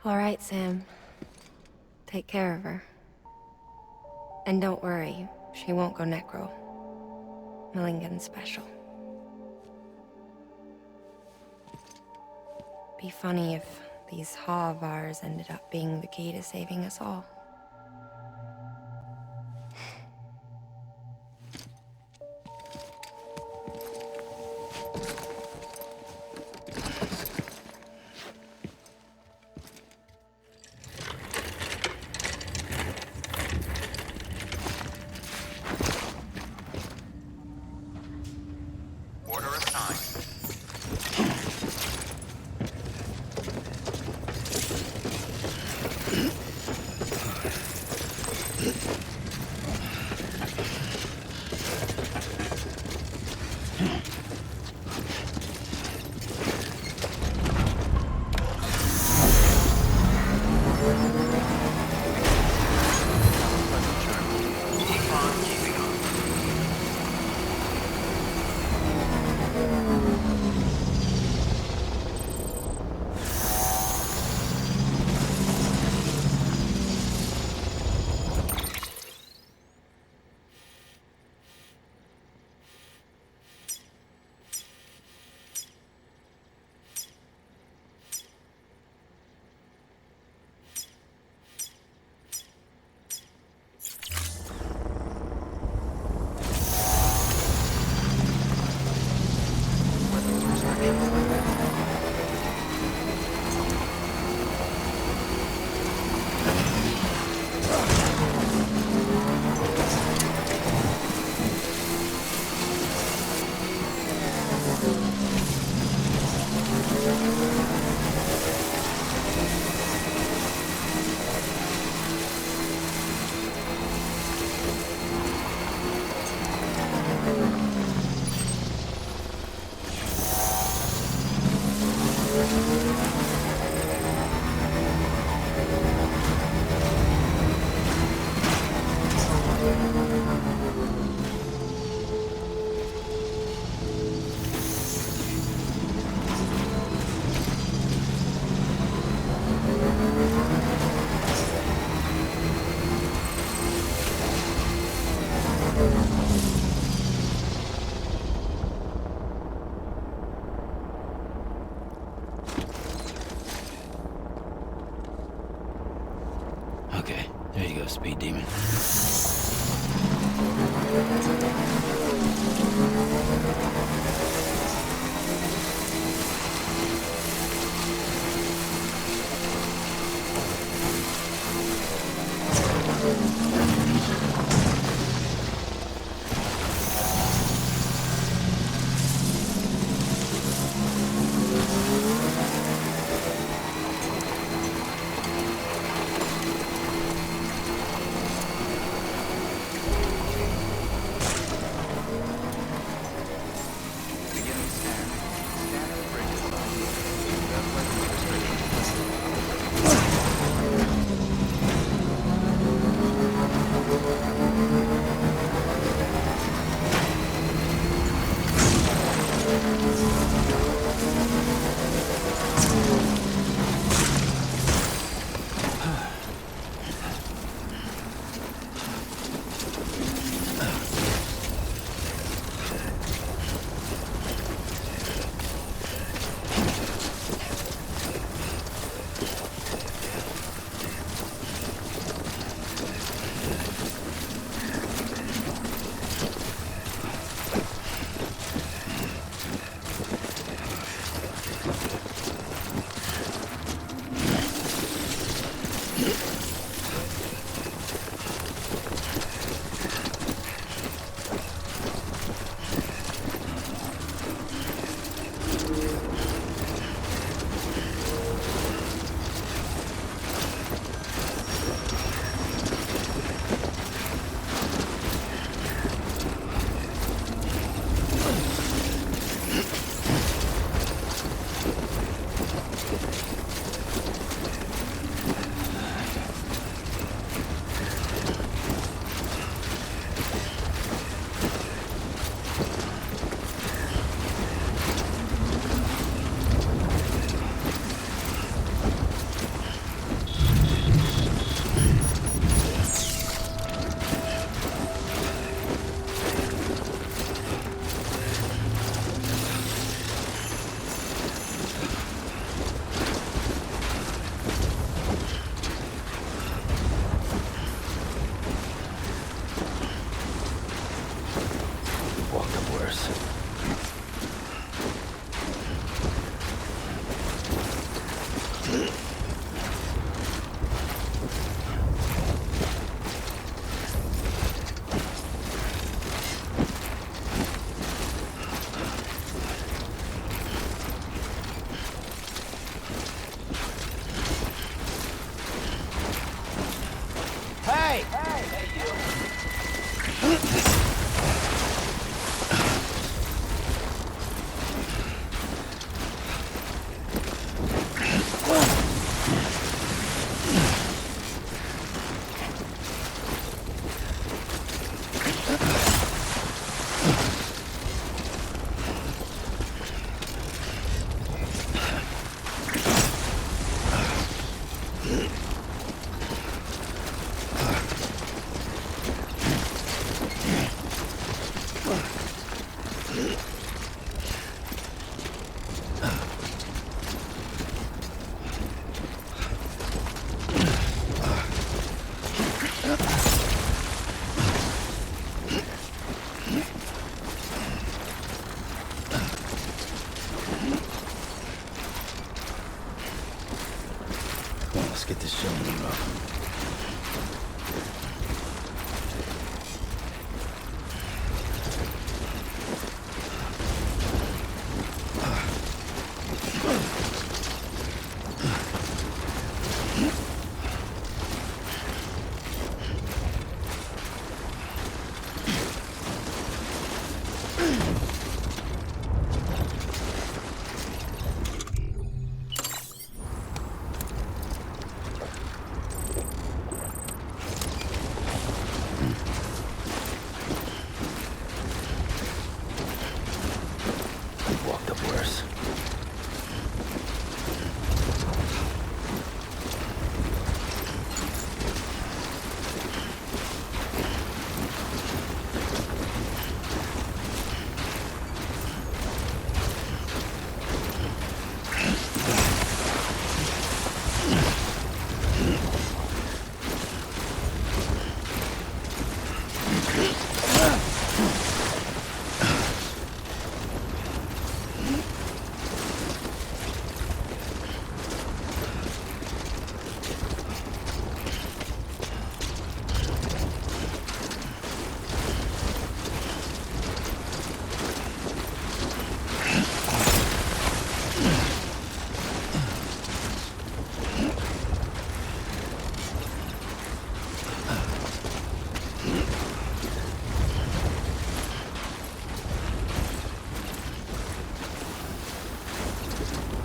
All right, Sam. Take care of her. And don't worry, she won't go necro. Millingen's special. Be funny if these Ha of ours ended up being the key to saving us all. Okay, there you go, Speed Demon. Hey! Let's get this show on the road. Walked up worse.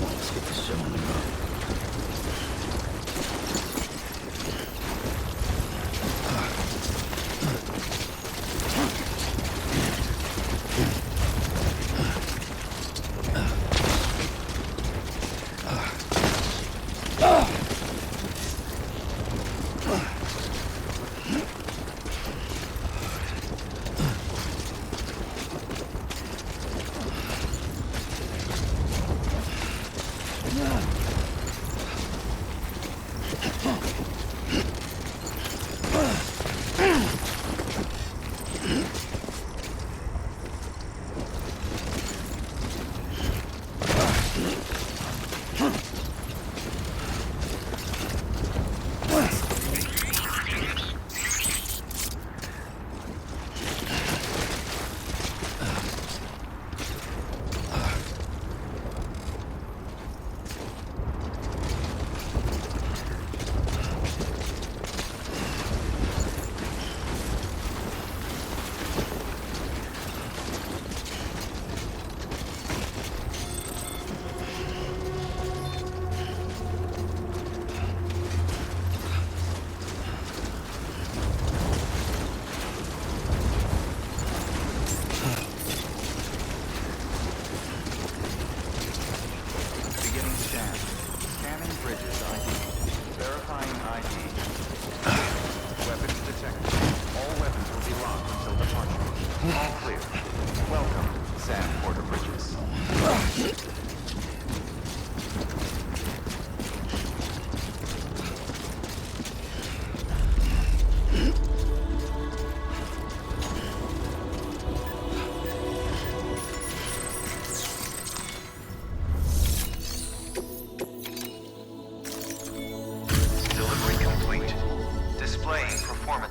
Let's get this show on the road.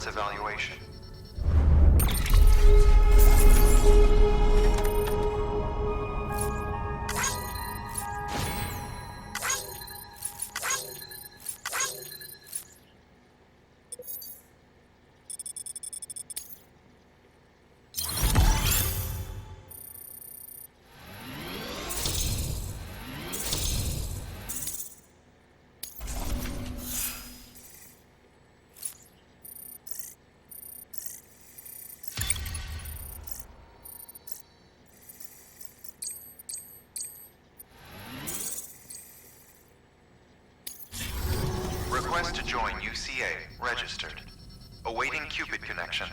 Evaluation. to join UCA. Registered. Awaiting Cupid connection.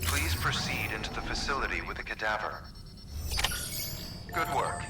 Please proceed into the facility with the cadaver. Good work.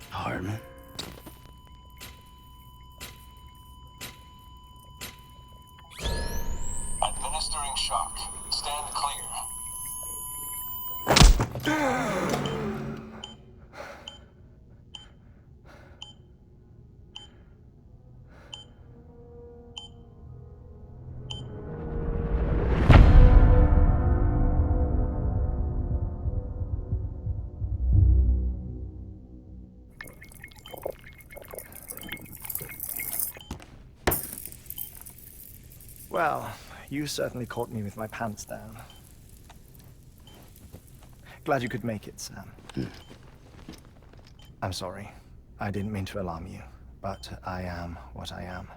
Hardman. Administering shock. Stand clear. Well, you certainly caught me with my pants down. Glad you could make it, Sam. I'm sorry. I didn't mean to alarm you, but I am what I am.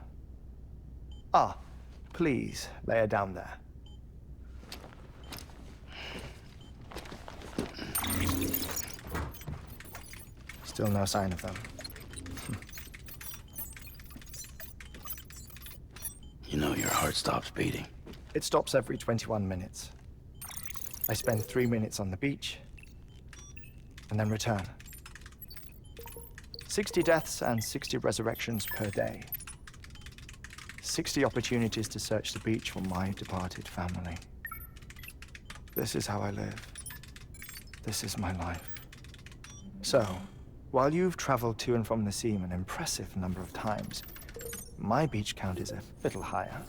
Ah, please, lay her down there. Still no sign of them. You know your heart stops beating. It stops every 21 minutes. I spend 3 minutes on the beach, and then return. 60 deaths and 60 resurrections per day. 60 opportunities to search the beach for my departed family. This is how I live. This is my life. So, while you've traveled to and from the sea an impressive number of times, my beach count is a little higher.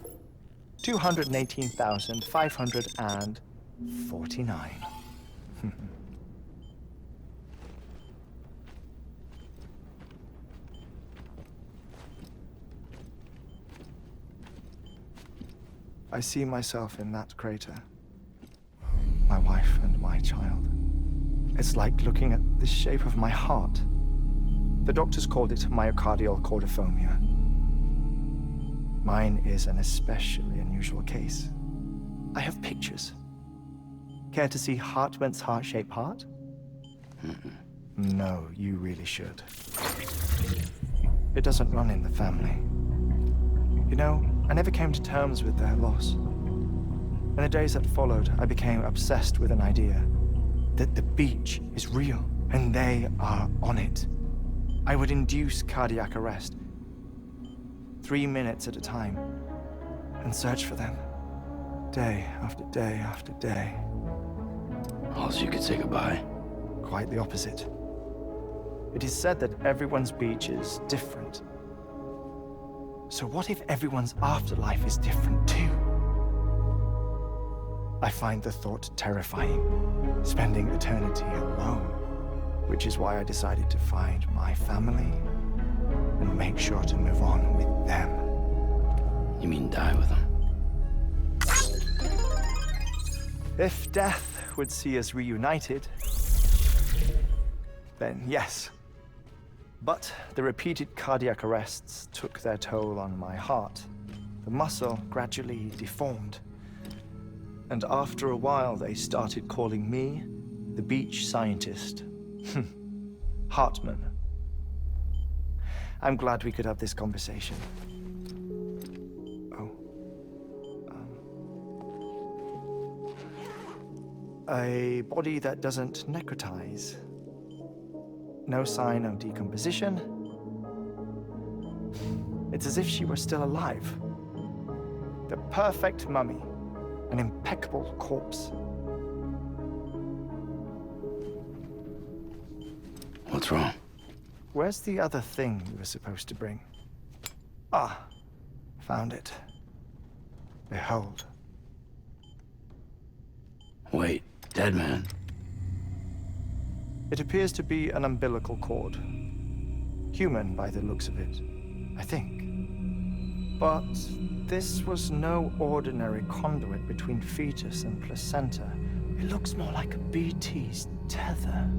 218,549. I see myself in that crater. My wife and my child. It's like looking at the shape of my heart. The doctors called it myocardial cordiformia. Mine is an especially unusual case. I have pictures. Care to see Hartman's heart-shaped heart? No, you really should. It doesn't run in the family. You know, I never came to terms with their loss. In the days that followed, I became obsessed with an idea that the beach is real, and they are on it. I would induce cardiac arrest, 3 minutes at a time, and search for them. day after day after day. All so you could say goodbye. Quite the opposite. It is said that everyone's beach is different. So what if everyone's afterlife is different too? I find the thought terrifying, spending eternity alone, which is why I decided to find my family and make sure to move on with them. You mean die with them? If death would see us reunited, then yes. But the repeated cardiac arrests took their toll on my heart. The muscle gradually deformed. And after a while, they started calling me the beach scientist. Hartman. I'm glad we could have this conversation. A body that doesn't necrotize. No sign of decomposition. It's as if she were still alive. The perfect mummy. An impeccable corpse. What's wrong? Where's the other thing you were supposed to bring? Ah, found it. Behold. Wait, dead man. It appears to be an umbilical cord. Human by the looks of it, I think. But this was no ordinary conduit between fetus and placenta. It looks more like a BT's tether.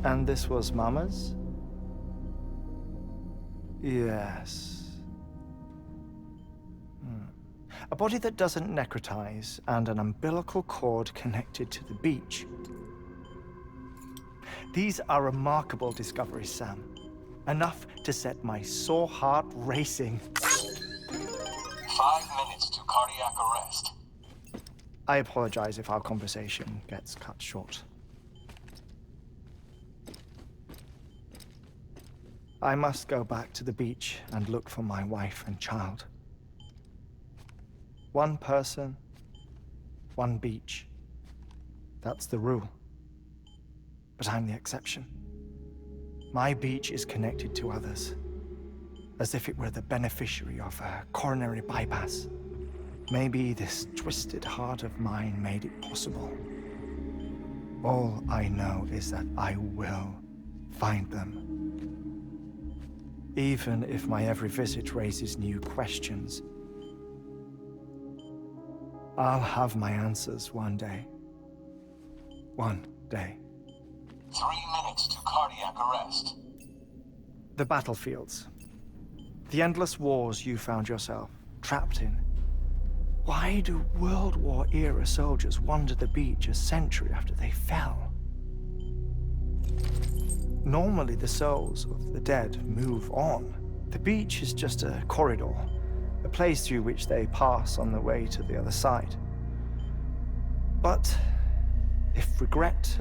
And this was Mama's? Yes. A body that doesn't necrotize and an umbilical cord connected to the beach. These are remarkable discoveries, Sam. Enough to set my sore heart racing. 5 minutes to cardiac arrest. I apologize if our conversation gets cut short. I must go back to the beach and look for my wife and child. One person, one beach. That's the rule. But I'm the exception. My beach is connected to others, as if it were the beneficiary of a coronary bypass. Maybe this twisted heart of mine made it possible. All I know is that I will find them. Even if my every visit raises new questions, I'll have my answers one day. One day. 3 minutes to cardiac arrest. The battlefields. The endless wars you found yourself trapped in. Why do World War-era soldiers wander the beach a century after they fell? Normally, the souls of the dead move on. The beach is just a corridor, a place through which they pass on the way to the other side. But if regret,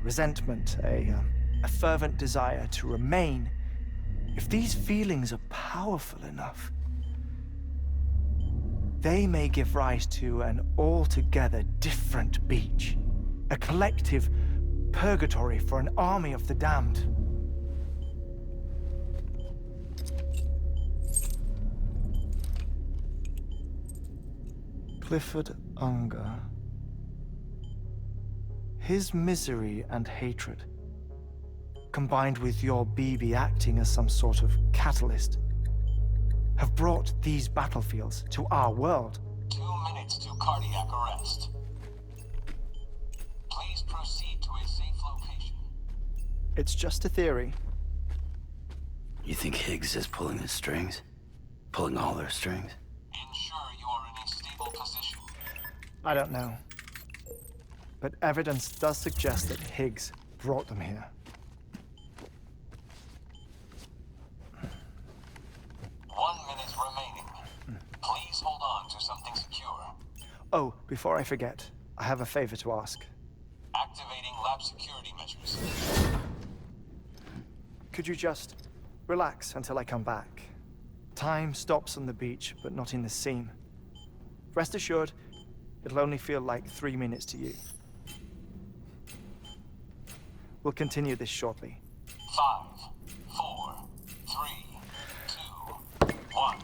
resentment, a fervent desire to remain, if these feelings are powerful enough, they may give rise to an altogether different beach, a collective purgatory for an army of the damned. Clifford Unger. His misery and hatred, combined with your BB acting as some sort of catalyst, have brought these battlefields to our world. 2 minutes to cardiac arrest. Please proceed to a safe location. It's just a theory. You think Higgs is pulling the strings? Pulling all their strings? Ensure you are in a stable position. I don't know. But evidence does suggest that Higgs brought them here. 1 minute remaining. Please hold on to something secure. Oh, before I forget, I have a favor to ask. Activating lab security measures. Could you just relax until I come back? Time stops on the beach, but not in the scene. Rest assured, it'll only feel like 3 minutes to you. We'll continue this shortly. 5, 4, 3, 2, 1.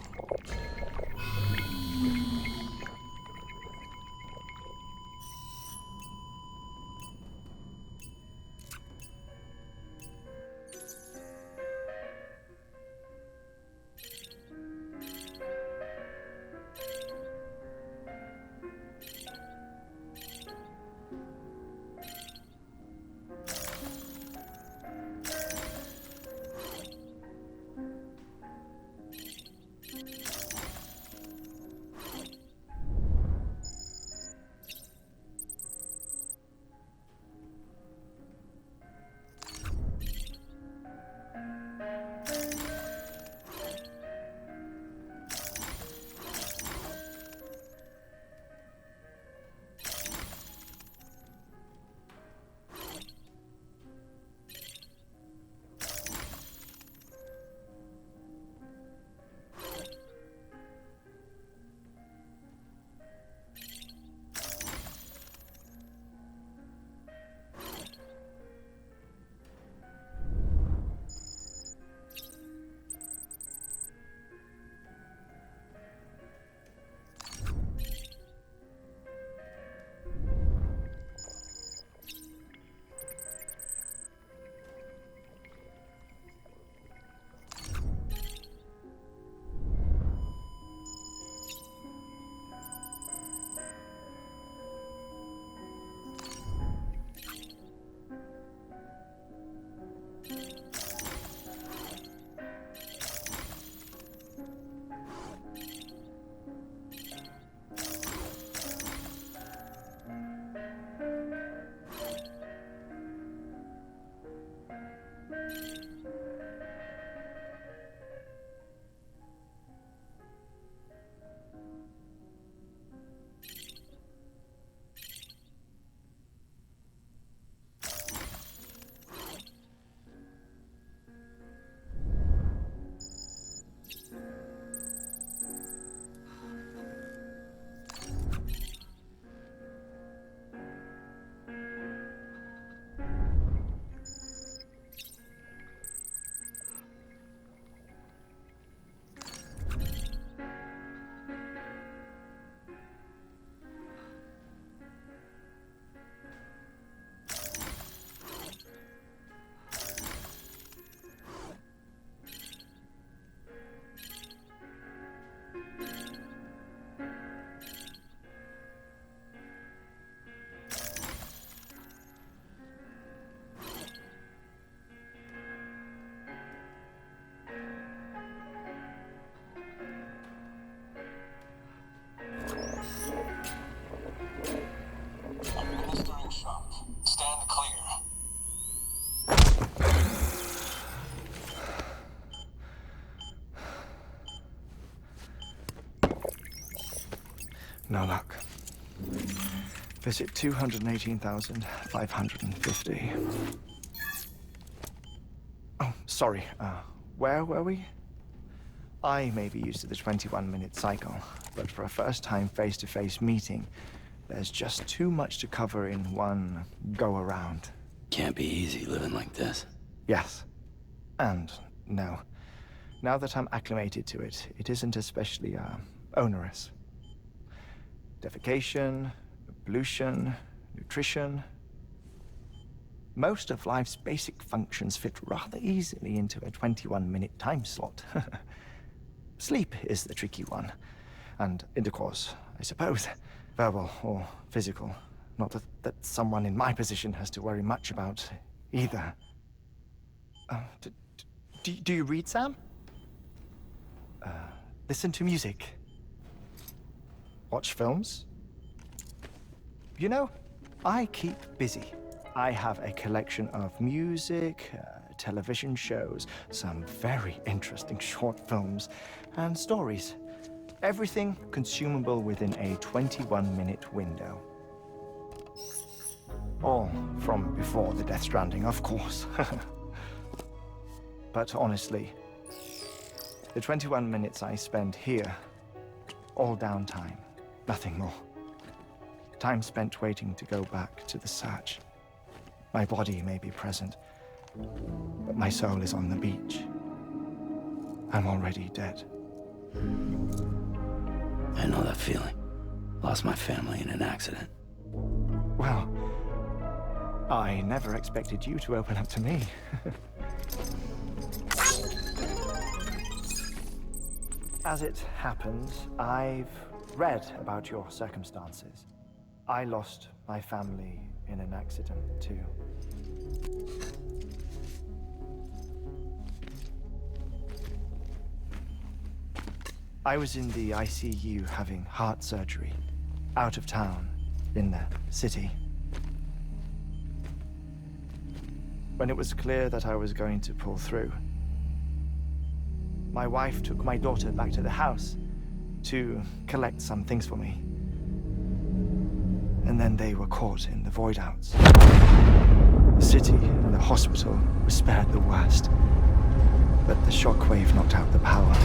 Administering shock. Stand clear. No luck. Visit 218,550. Oh, sorry. Where were we? I may be used to the 21-minute cycle, but for a first-time face-to-face meeting, there's just too much to cover in one go-around. Can't be easy living like this. Yes. And no. Now that I'm acclimated to it, it isn't especially, onerous. Defecation, pollution, nutrition. Most of life's basic functions fit rather easily into a 21-minute time slot. Sleep is the tricky one. And intercourse, I suppose. Verbal or physical. Not that someone in my position has to worry much about either. Do you read, Sam? Listen to music. Watch films? You know, I keep busy. I have a collection of music, television shows, some very interesting short films, and stories. Everything consumable within a 21-minute window. All from before the Stranding, of course. But honestly, The 21 minutes I spend here, all downtime, nothing more. Time spent waiting to go back to the search. My body may be present, but my soul is on the beach. I'm already dead. I know that feeling. Lost my family in an accident. Well, I never expected you to open up to me. As it happens, I've read about your circumstances. I lost my family in an accident too. I was in the ICU having heart surgery, out of town, in the city. When it was clear that I was going to pull through, my wife took my daughter back to the house to collect some things for me. And then they were caught in the void outs. The city and the hospital were spared the worst, but the shockwave knocked out the power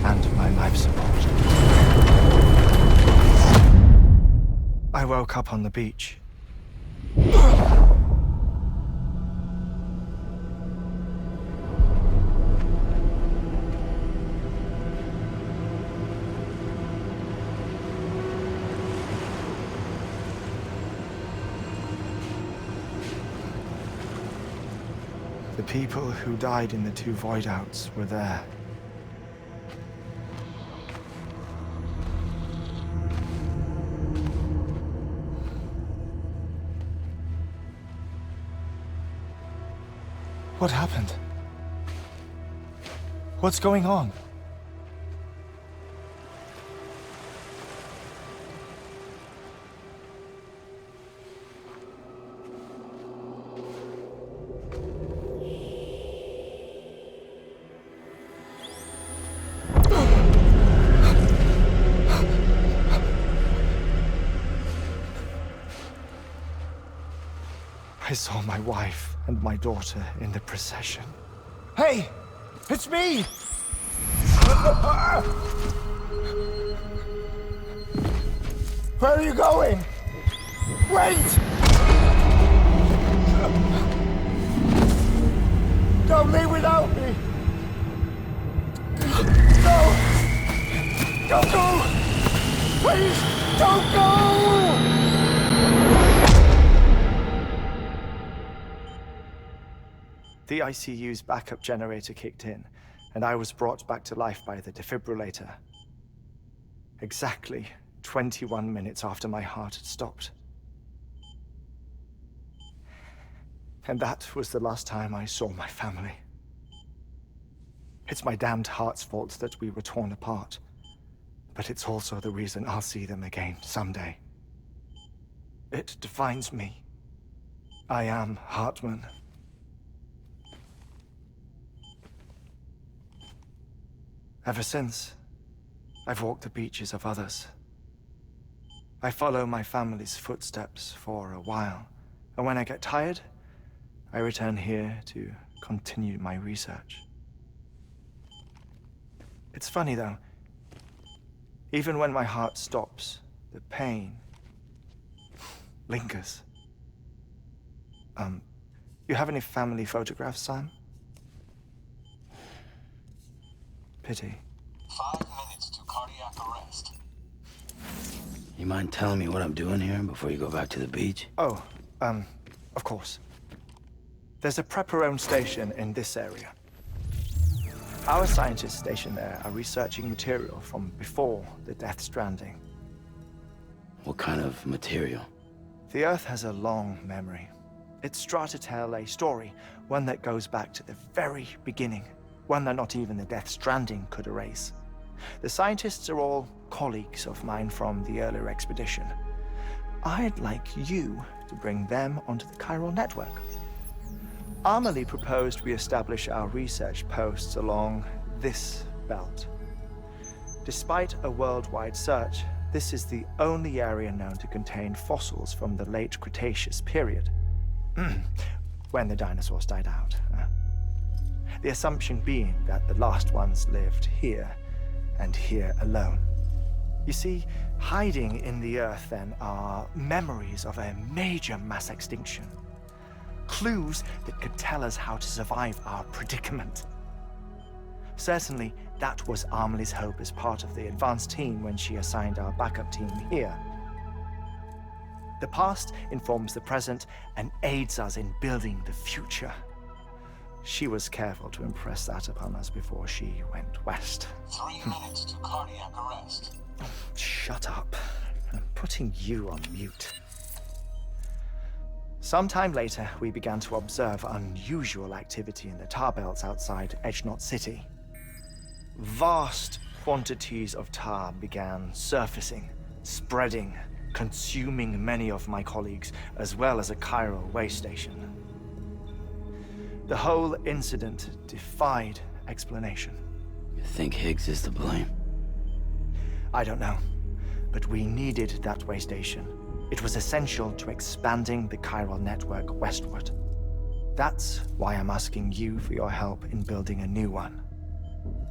and my life support. I woke up on the beach. The people who died in the 2 void outs were there. What happened? What's going on? I saw my wife and my daughter in the procession. Hey! It's me! Where are you going? Wait! Don't leave without me! No! Don't go! Please, don't go! The ICU's backup generator kicked in, and I was brought back to life by the defibrillator. Exactly 21 minutes after my heart had stopped. And that was the last time I saw my family. It's my damned heart's fault that we were torn apart, but it's also the reason I'll see them again someday. It defines me. I am Hartman. Ever since, I've walked the beaches of others. I follow my family's footsteps for a while, and when I get tired, I return here to continue my research. It's funny though, even when my heart stops, the pain lingers. You have any family photographs, Sam? Pity. 5 minutes to cardiac arrest. You mind telling me what I'm doing here before you go back to the beach? Oh, of course. There's a prep-your-own station in this area. Our scientists stationed there are researching material from before the Death Stranding. What kind of material? The Earth has a long memory. It's trying to tell a story, one that goes back to the very beginning, one that not even the Death Stranding could erase. The scientists are all colleagues of mine from the earlier expedition. I'd like you to bring them onto the chiral network. Amelie proposed we establish our research posts along this belt. Despite a worldwide search, this is the only area known to contain fossils from the late Cretaceous period, when the dinosaurs died out. The assumption being that the last ones lived here, and here alone. You see, hiding in the Earth then are memories of a major mass extinction. Clues that could tell us how to survive our predicament. Certainly, that was Amelie's hope as part of the advanced team when she assigned our backup team here. The past informs the present and aids us in building the future. She was careful to impress that upon us before she went west. 3 minutes to cardiac arrest. Shut up. I'm putting you on mute. Sometime later, we began to observe unusual activity in the tar belts outside Edgenot City. Vast quantities of tar began surfacing, spreading, consuming many of my colleagues, as well as a chiral way station. The whole incident defied explanation. You think Higgs is to blame? I don't know, but we needed that way station. It was essential to expanding the chiral network westward. That's why I'm asking you for your help in building a new one.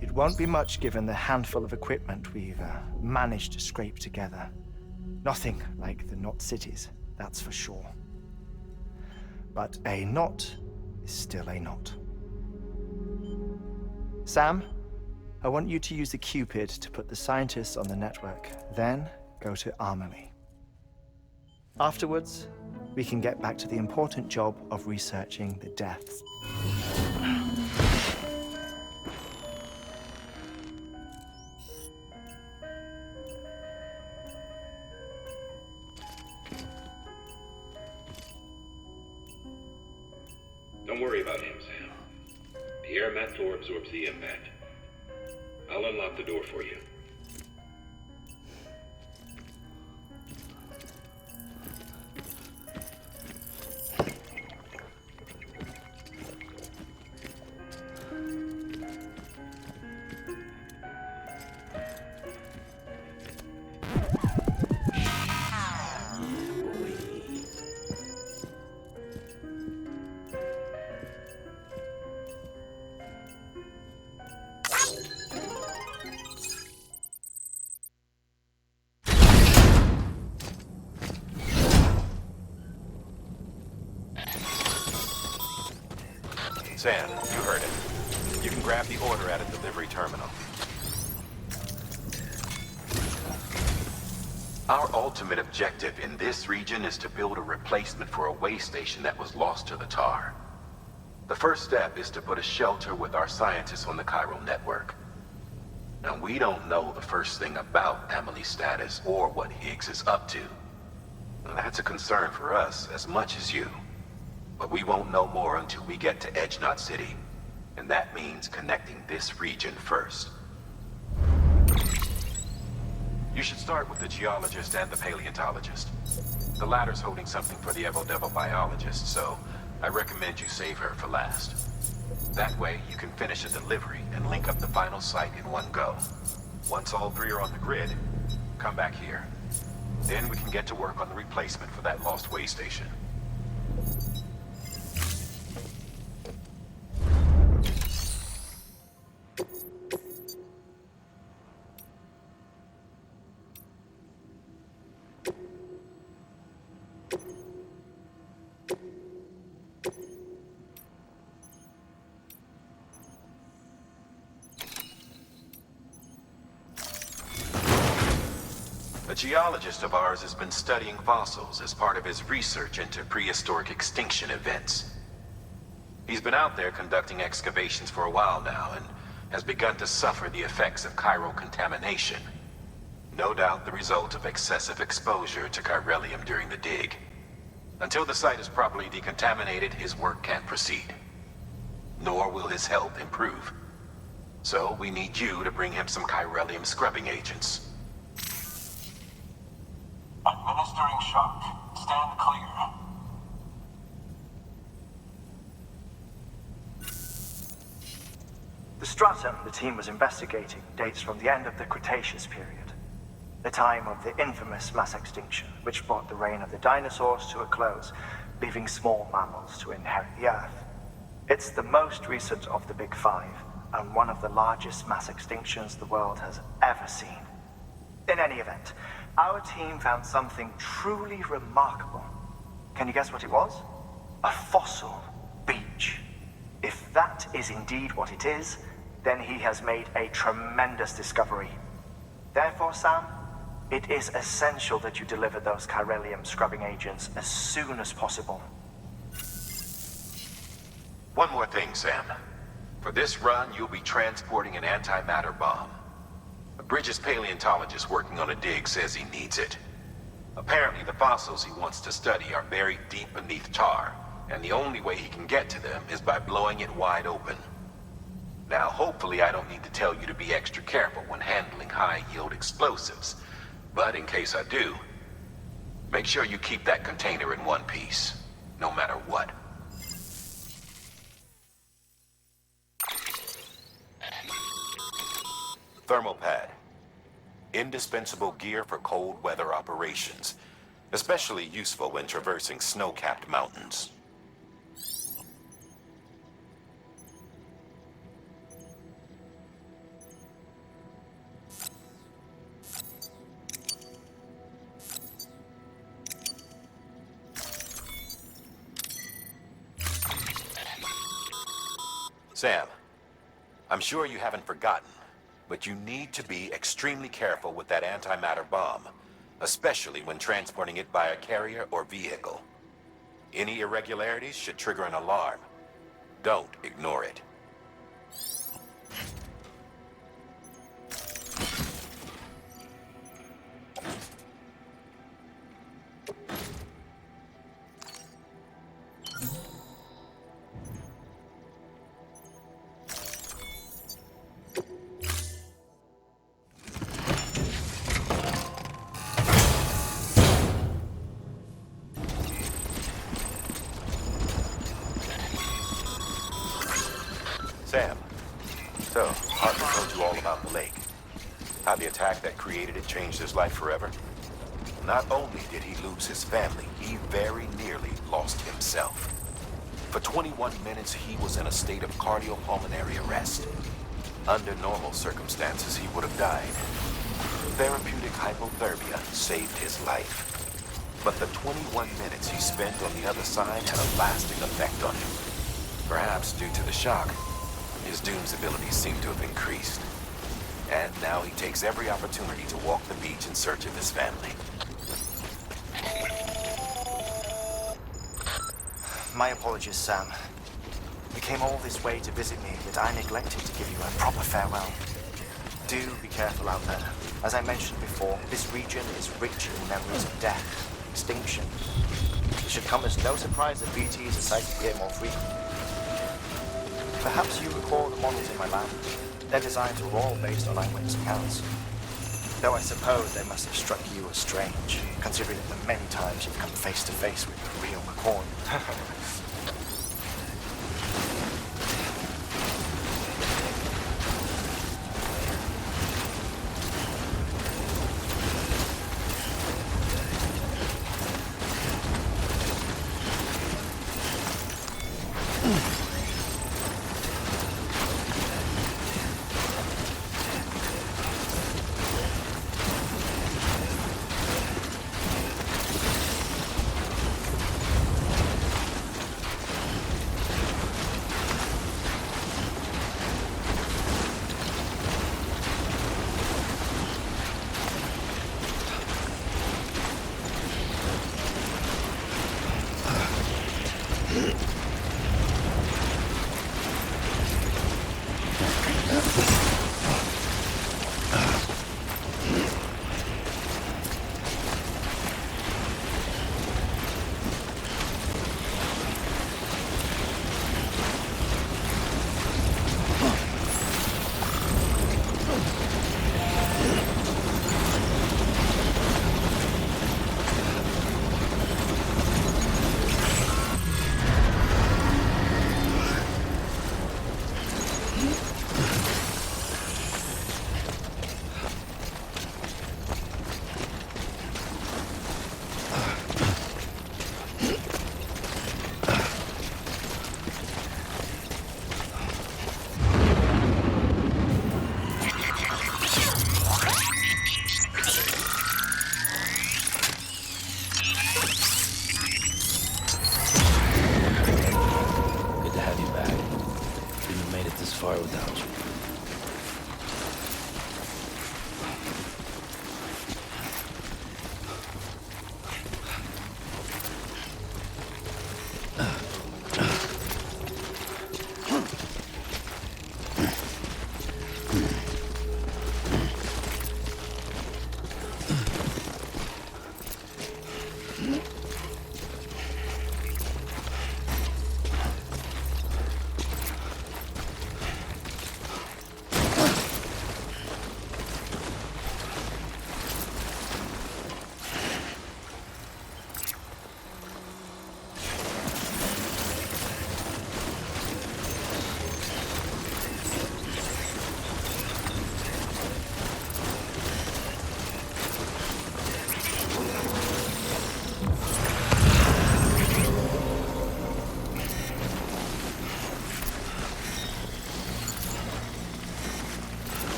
It won't be much given the handful of equipment we've managed to scrape together. Nothing like the knot cities, that's for sure. But a knot is still a knot. Sam, I want you to use the Cupid to put the scientists on the network, then go to Amelie. Afterwards, we can get back to the important job of researching the deaths. Don't worry about him, Sam. The air mat floor absorbs the impact. I'll unlock the door for you. Sam, you heard it. You can grab the order at a delivery terminal. Our ultimate objective in this region is to build a replacement for a way station that was lost to the tar. The first step is to put a shelter with our scientists on the chiral network. Now, we don't know the first thing about Amelie's status or what Higgs is up to. That's a concern for us as much as you. But we won't know more until we get to Edgenot City. And that means connecting this region first. You should start with the geologist and the paleontologist. The latter's holding something for the Evo-Devo biologist, so I recommend you save her for last. That way, you can finish a delivery and link up the final site in one go. Once all three are on the grid, come back here. Then we can get to work on the replacement for that lost way station. A geologist of ours has been studying fossils as part of his research into prehistoric extinction events. He's been out there conducting excavations for a while now and has begun to suffer the effects of chiral contamination. No doubt the result of excessive exposure to chiralium during the dig. Until the site is properly decontaminated, his work can't proceed. Nor will his health improve. So we need you to bring him some chiralium scrubbing agents. Administering shock. Stand clear. The stratum the team was investigating dates from the end of the Cretaceous period, the time of the infamous mass extinction, which brought the reign of the dinosaurs to a close, leaving small mammals to inherit the Earth. It's the most recent of the Big Five, and one of the largest mass extinctions the world has ever seen. In any event, our team found something truly remarkable. Can you guess what it was? A fossil beach. If that is indeed what it is, then he has made a tremendous discovery. Therefore, Sam, it is essential that you deliver those chiralium scrubbing agents as soon as possible. One more thing, Sam. For this run, you'll be transporting an antimatter bomb. A Bridges paleontologist working on a dig says he needs it. Apparently, the fossils he wants to study are buried deep beneath tar, and the only way he can get to them is by blowing it wide open. Now, hopefully I don't need to tell you to be extra careful when handling high-yield explosives, but in case I do, make sure you keep that container in one piece, no matter what. Thermal pad. Indispensable gear for cold weather operations, especially useful when traversing snow-capped mountains. Sam, I'm sure you haven't forgotten, but you need to be extremely careful with that antimatter bomb, especially when transporting it by a carrier or vehicle. Any irregularities should trigger an alarm. Don't ignore it. Sam, so, Harper told you all about the lake. How the attack that created it changed his life forever? Not only did he lose his family, he very nearly lost himself. For 21 minutes, he was in a state of cardiopulmonary arrest. Under normal circumstances, he would have died. Therapeutic hypothermia saved his life. But the 21 minutes he spent on the other side had a lasting effect on him. Perhaps due to the shock, his Doom's abilities seem to have increased. And now he takes every opportunity to walk the beach in search of his family. My apologies, Sam. You came all this way to visit me, yet I neglected to give you a proper farewell. Do be careful out there. As I mentioned before, this region is rich in memories of death, extinction. It should come as no surprise that BTs are sighted here more frequently. Perhaps you recall the models in my lab. Their designs were all based on eyewitness accounts. Though I suppose they must have struck you as strange, considering the many times you've come face to face with the real McCorn.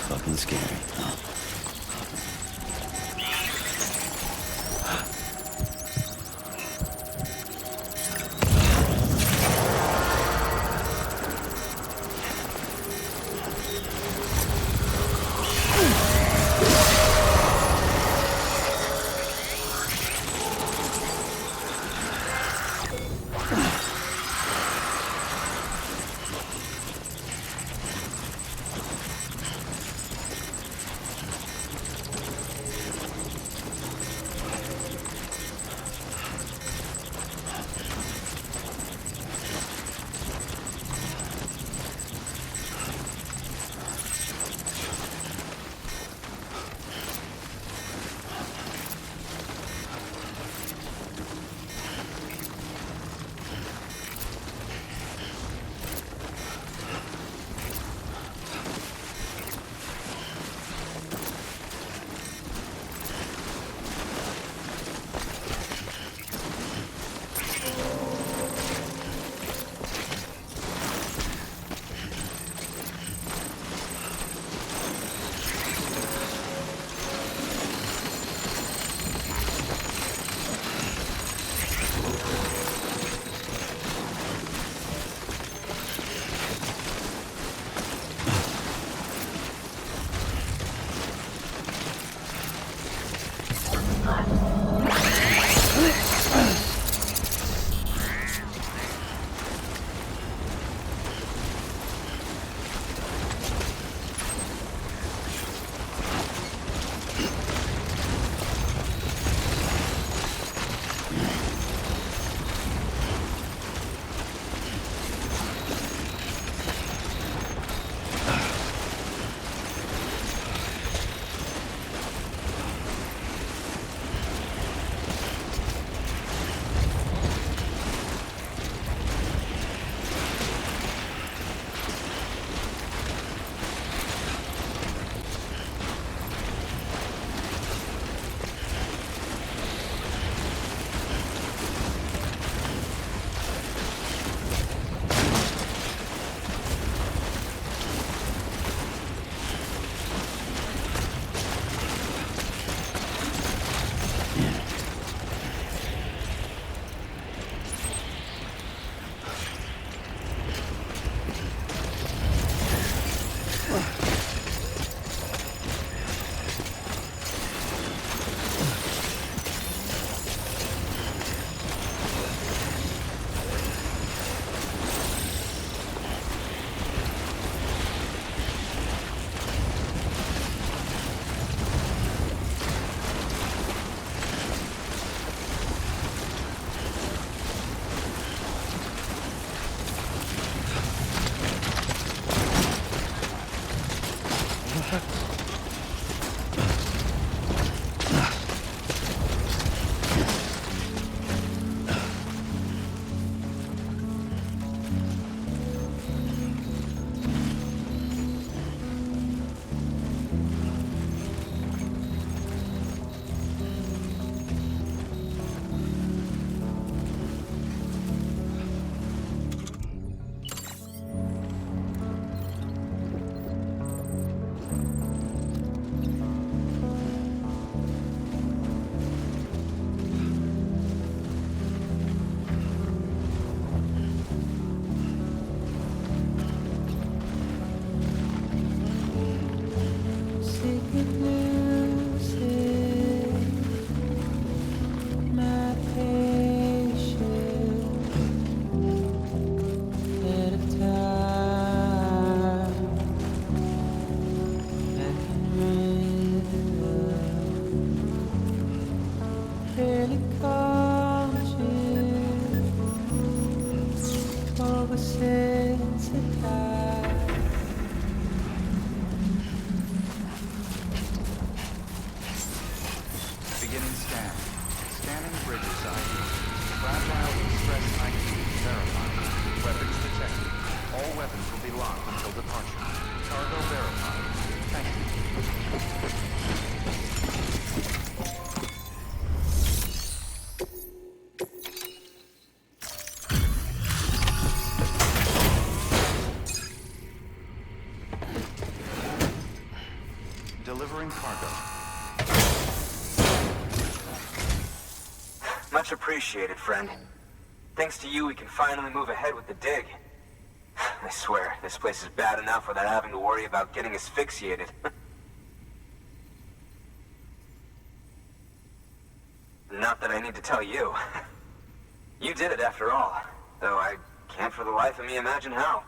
fucking scary, huh? Beginning scan. Scanning bridges ID. Fragile Express ID verified. Weapons detected. All weapons will be locked until departure. Cargo verified. Thank you. Delivering cargo. Much appreciated, friend. Thanks to you, we can finally move ahead with the dig. I swear, this place is bad enough without having to worry about getting asphyxiated. Not that I need to tell you. You did it after all, though I can't for the life of me imagine how.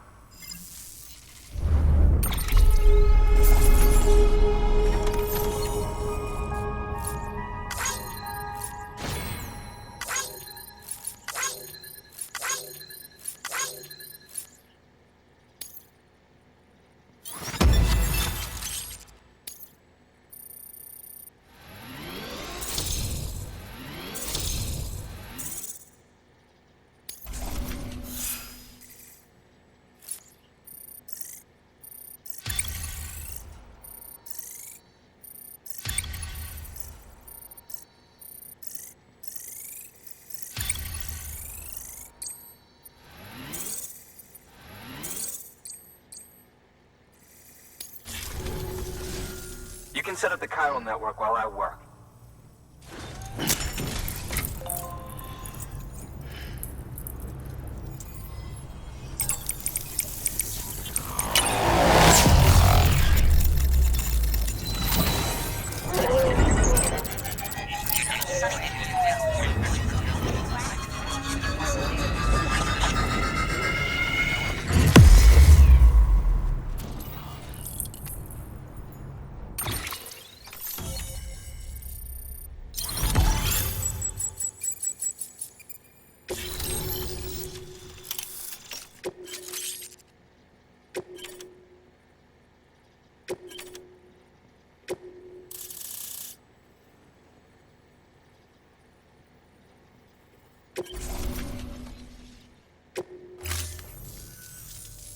You can set up the chiral network while I work.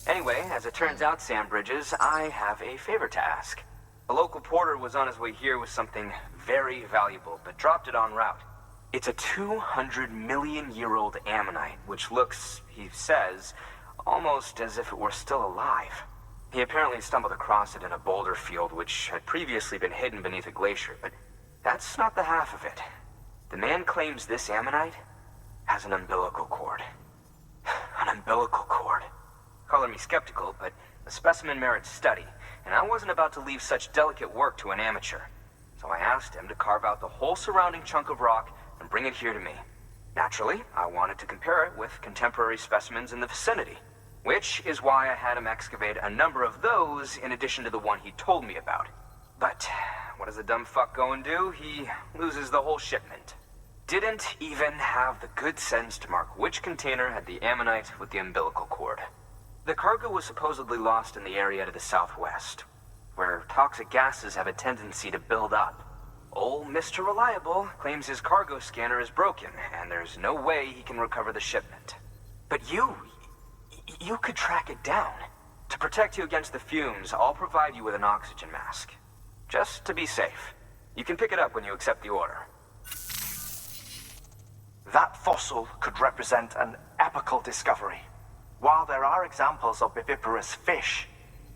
Anyway, as it turns out, Sam Bridges, I have a favor to ask. A local porter was on his way here with something very valuable, but dropped it en route. It's a 200-million-year-old ammonite, which looks, he says, almost as if it were still alive. He apparently stumbled across it in a boulder field, which had previously been hidden beneath a glacier, but that's not the half of it. The man claims this ammonite has an umbilical cord. An umbilical cord. Color me skeptical, but the specimen merits study, and I wasn't about to leave such delicate work to an amateur. So I asked him to carve out the whole surrounding chunk of rock and bring it here to me. Naturally, I wanted to compare it with contemporary specimens in the vicinity, which is why I had him excavate a number of those in addition to the one he told me about. But what does the dumb fuck go and do? He loses the whole shipment. Didn't even have the good sense to mark which container had the ammonite with the umbilical cord. The cargo was supposedly lost in the area to the southwest, where toxic gases have a tendency to build up. Old Mr. Reliable claims his cargo scanner is broken, and there's no way he can recover the shipment. But you could track it down. To protect you against the fumes, I'll provide you with an oxygen mask. Just to be safe. You can pick it up when you accept the order. That fossil could represent an epochal discovery. While there are examples of viviparous fish,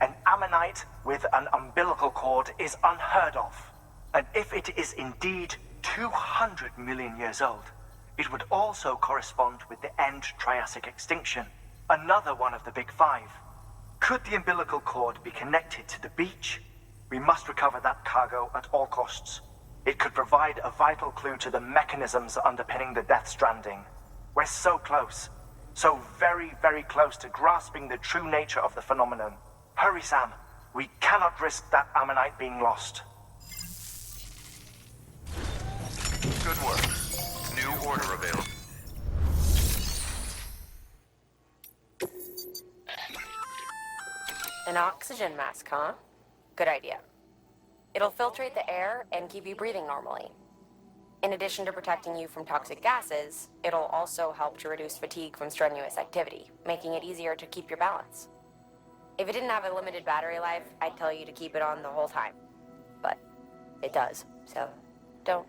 an ammonite with an umbilical cord is unheard of. And if it is indeed 200 million years old, it would also correspond with the end Triassic extinction, another one of the big five. Could the umbilical cord be connected to the beach? We must recover that cargo at all costs. It could provide a vital clue to the mechanisms underpinning the Death Stranding. We're so close. So very, very close to grasping the true nature of the phenomenon. Hurry, Sam. We cannot risk that ammonite being lost. Good work. New order available. An oxygen mask, huh? Good idea. It'll filtrate the air and keep you breathing normally. In addition to protecting you from toxic gases, it'll also help to reduce fatigue from strenuous activity, making it easier to keep your balance. If it didn't have a limited battery life, I'd tell you to keep it on the whole time. But it does, so don't.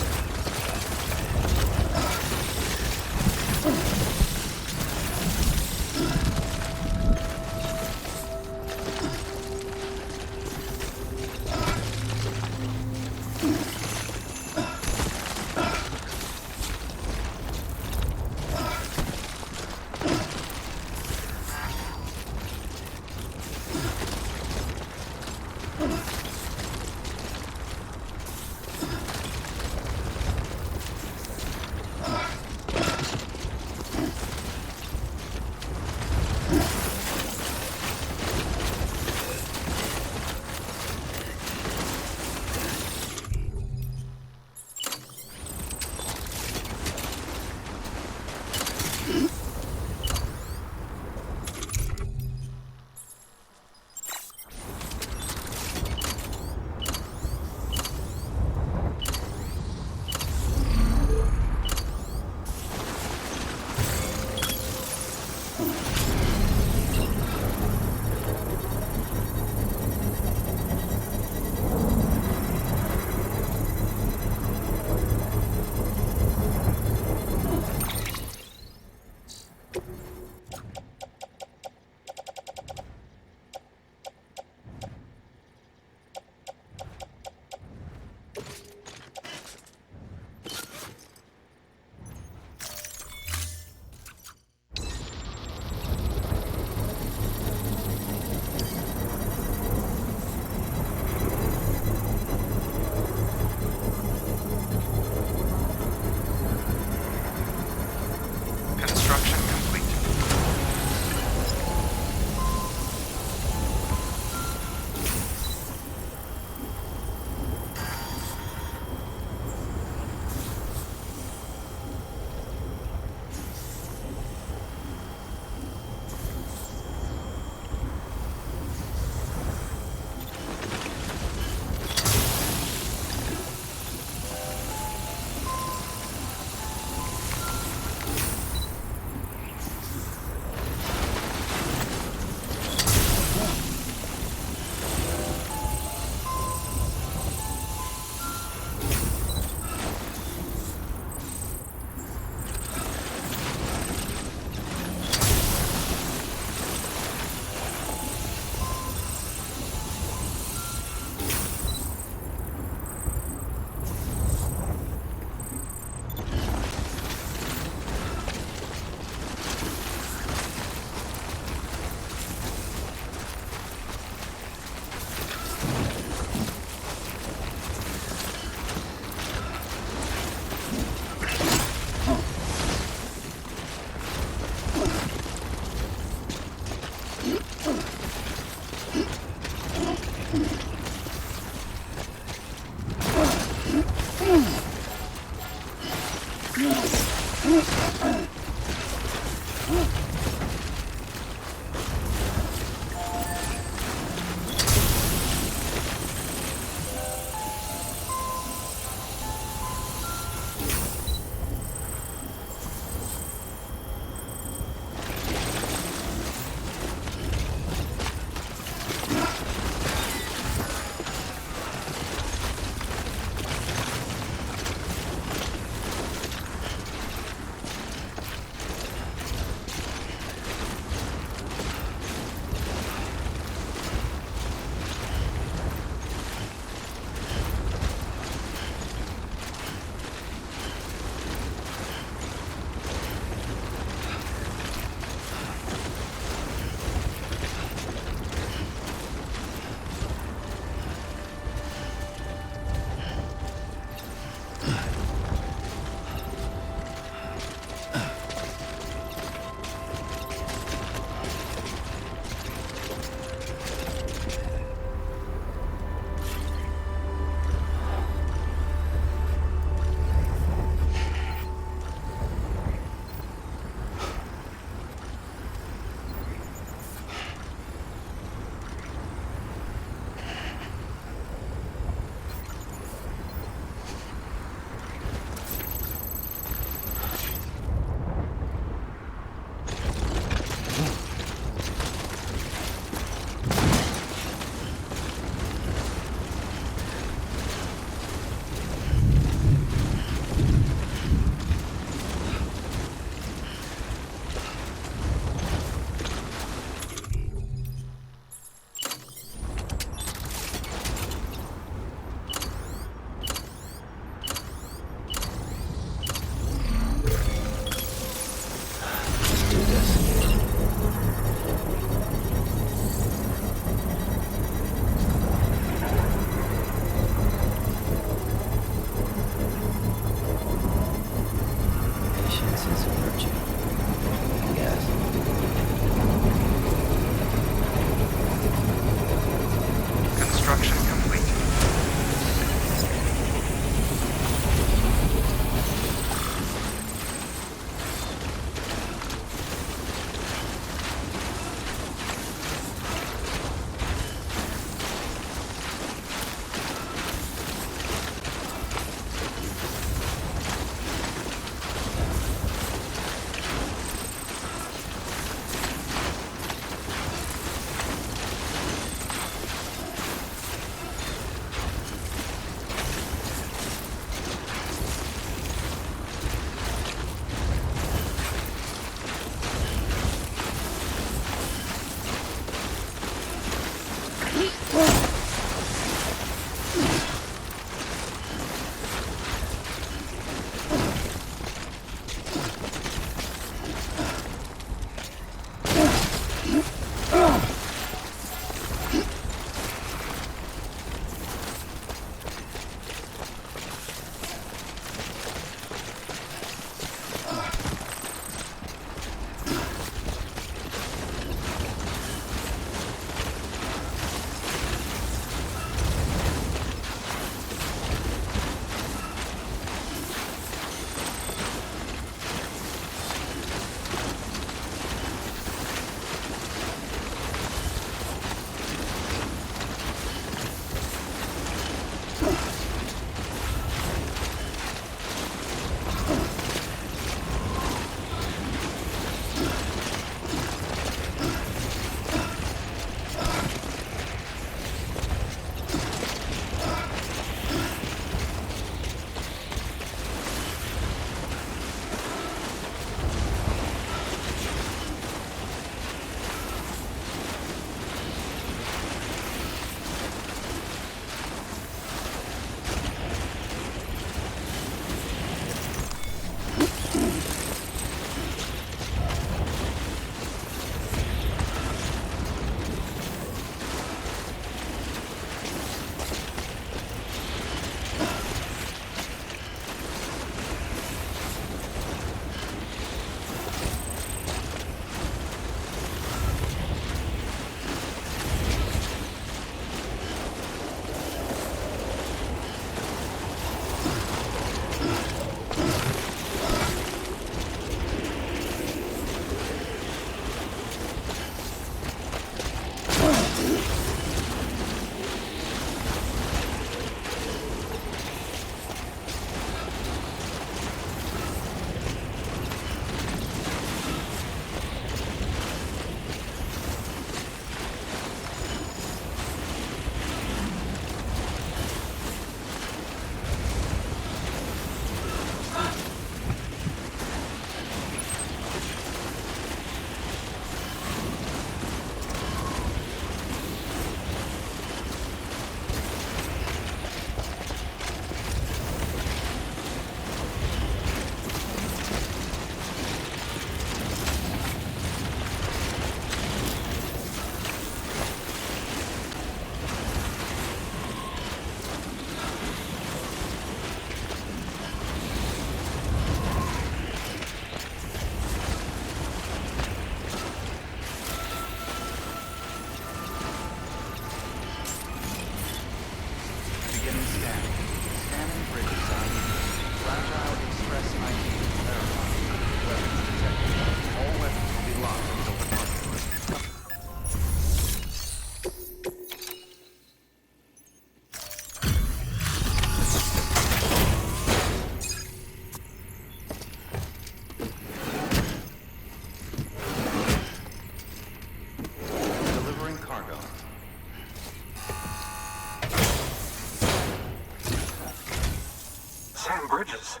bridges.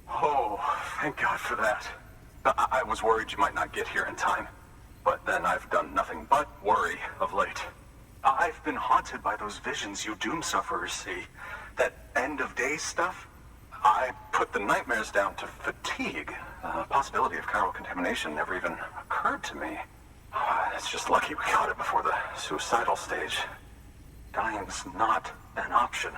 Oh, thank God for that. I was worried you might not get here in time. But then I've done nothing but worry of late. I've been haunted by those visions you doom sufferers see. That end of days stuff. I put the nightmares down to fatigue. The possibility of chiral contamination never even occurred to me. It's just lucky we got it before the suicidal stage. Dying's not an option.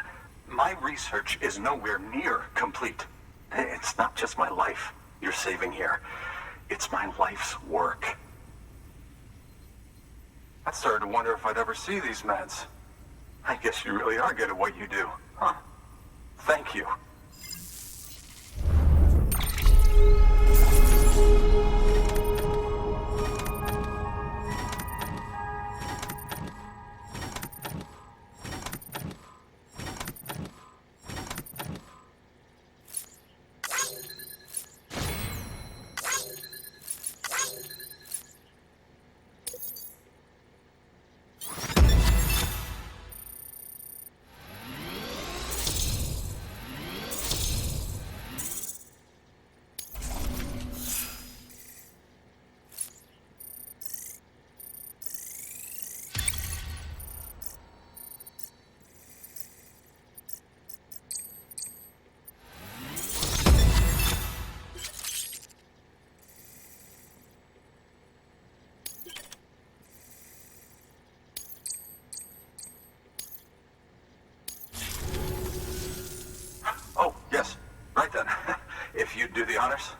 My research is nowhere near complete. It's not just my life you're saving here. It's my life's work. I started to wonder if I'd ever see these meds. I guess you really are good at what you do, huh? Thank you. Oh, yes. Right then. If you'd do the honors.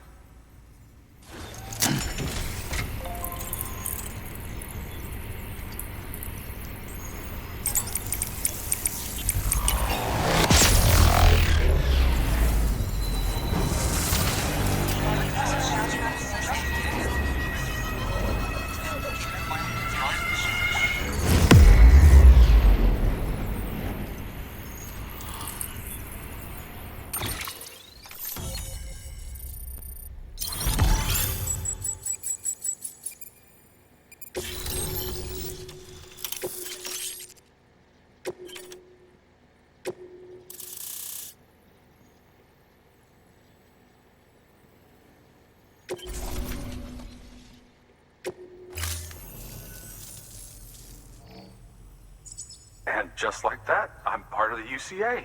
And just like that, I'm part of the UCA,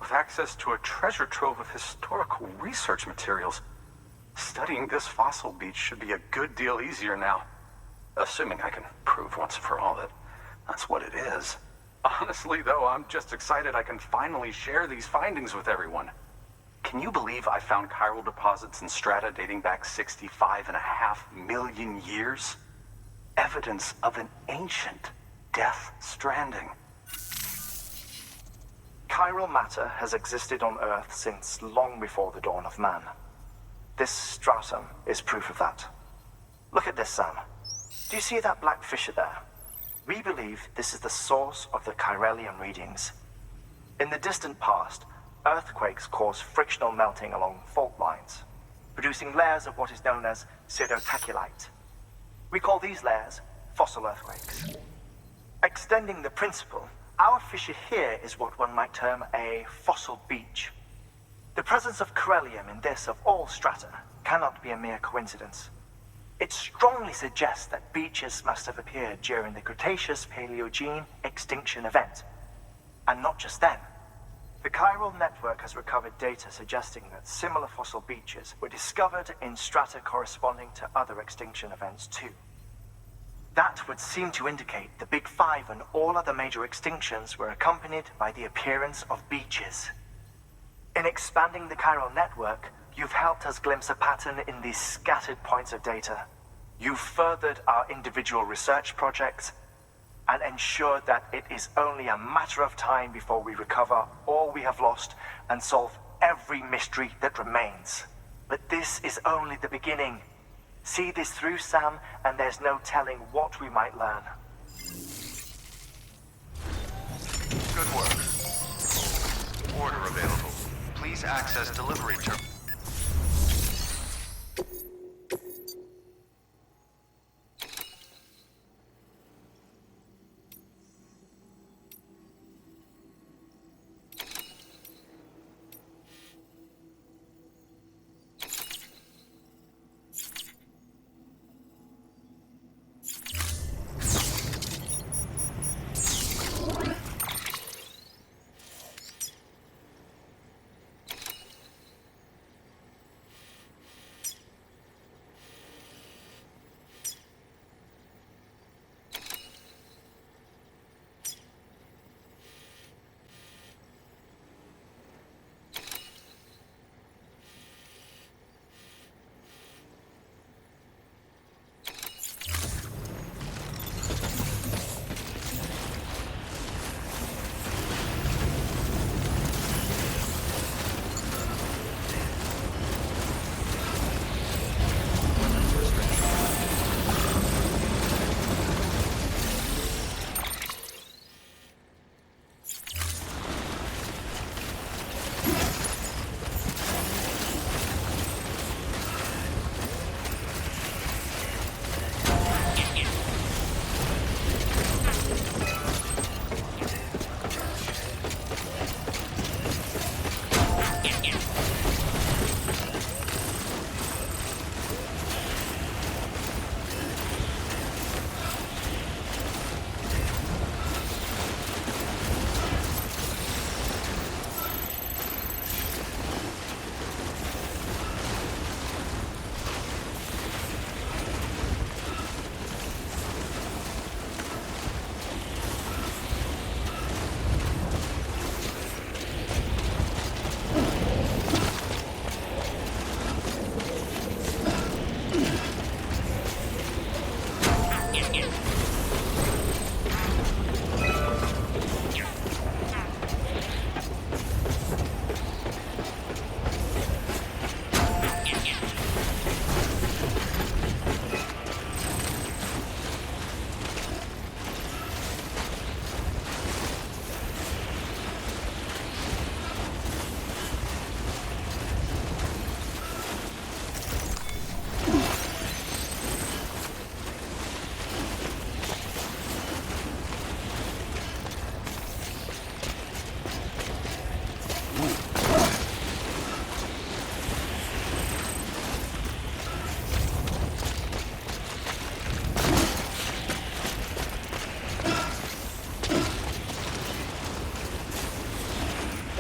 with access to a treasure trove of historical research materials. Studying this fossil beach should be a good deal easier now. Assuming I can prove once and for all that that's what it is. Honestly, though, I'm just excited I can finally share these findings with everyone. Can you believe I found chiral deposits in strata dating back 65.5 million years? Evidence of an ancient death stranding. Chiral matter has existed on Earth since long before the dawn of man. This stratum is proof of that. Look at this, Sam. Do you see that black fissure there? We believe this is the source of the chiralium readings. In the distant past, earthquakes caused frictional melting along fault lines, producing layers of what is known as pseudotachylite. We call these layers fossil earthquakes. Extending the principle, our fissure here is what one might term a fossil beach. The presence of chiralium in this of all strata cannot be a mere coincidence. It strongly suggests that beaches must have appeared during the Cretaceous-Paleogene extinction event. And not just then. The chiral network has recovered data suggesting that similar fossil beaches were discovered in strata corresponding to other extinction events too. That would seem to indicate the Big Five and all other major extinctions were accompanied by the appearance of beaches. In expanding the chiral network, you've helped us glimpse a pattern in these scattered points of data. You've furthered our individual research projects and ensured that it is only a matter of time before we recover all we have lost and solve every mystery that remains. But this is only the beginning. See this through, Sam, and there's no telling what we might learn. Good work. Order available. Please access delivery terminal.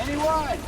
91!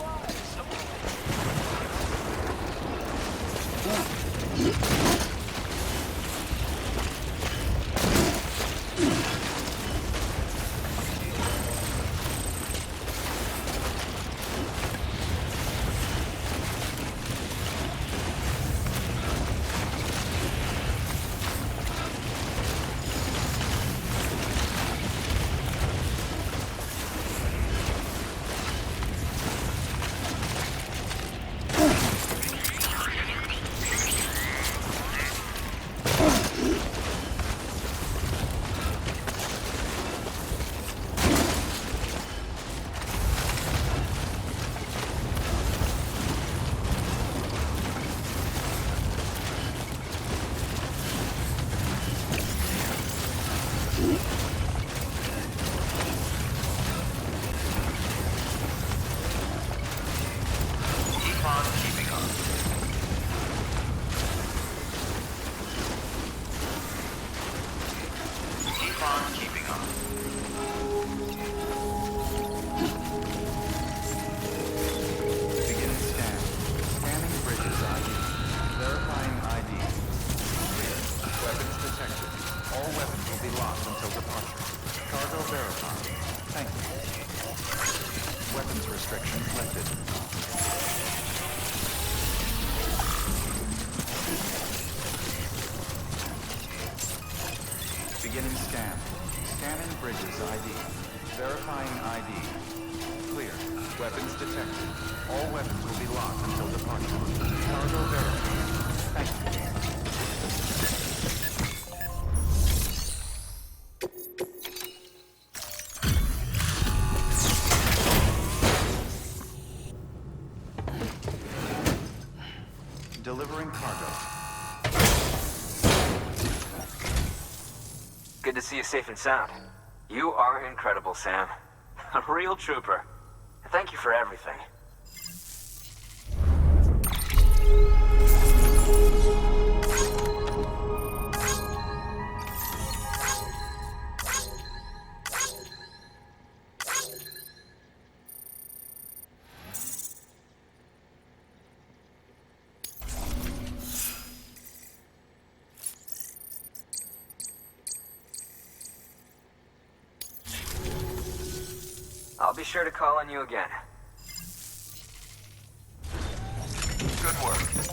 Beginning scan. Scanning bridges ID. Verifying ID. Clear. Weapons detected. All weapons will be locked until departure. Cargo verified. Thank you. Delivering cargo. Good to see you safe and sound. You are incredible, Sam. A real trooper. Thank you for everything. I'll be sure to call on you again. Good work.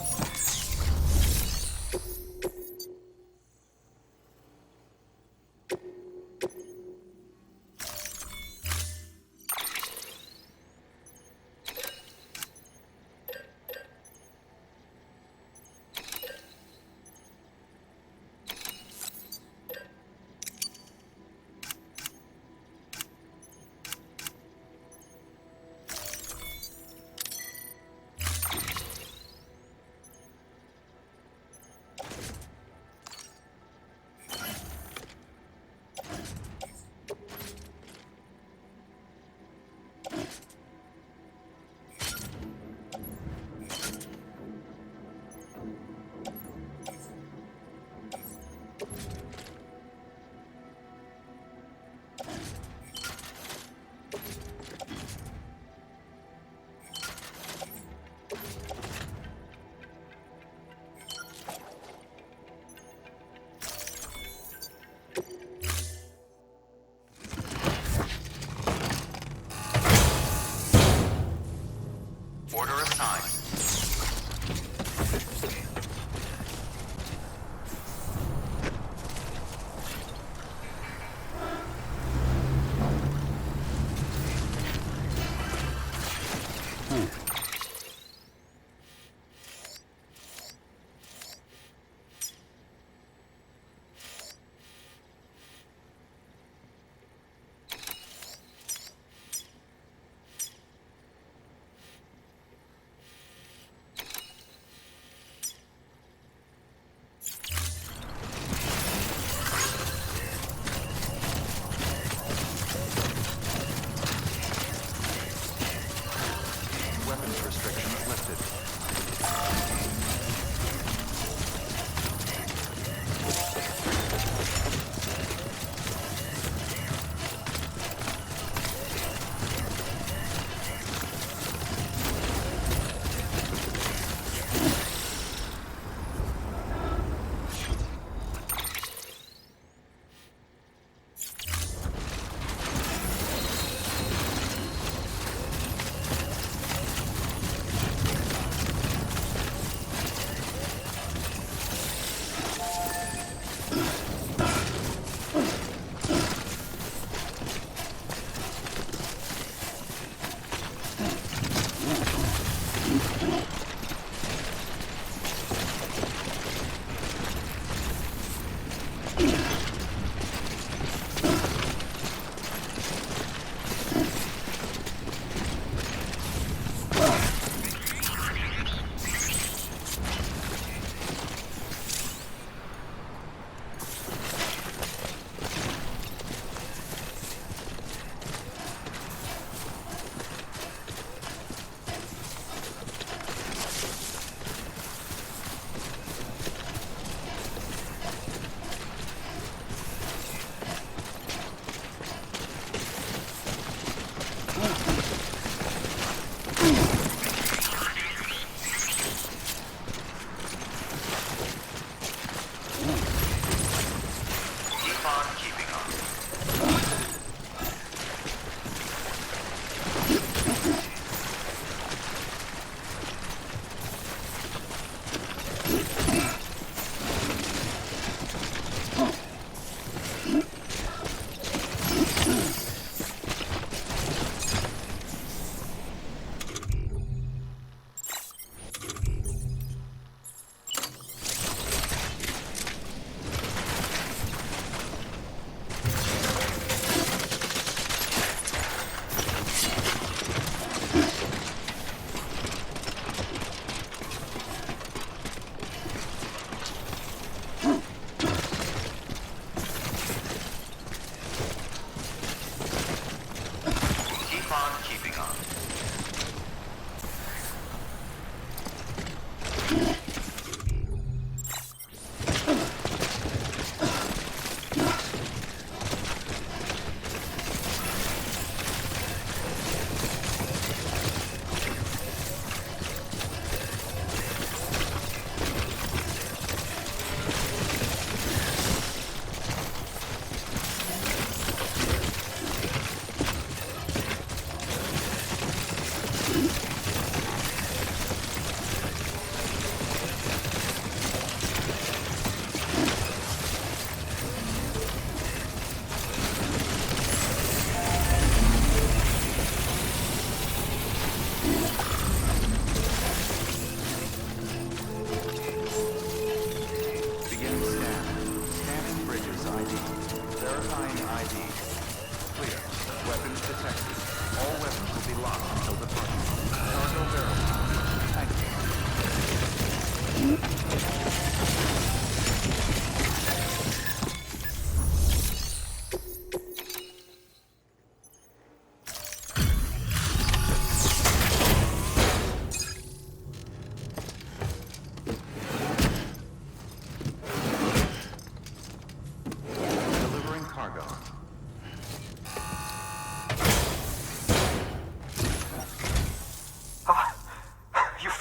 Order assigned.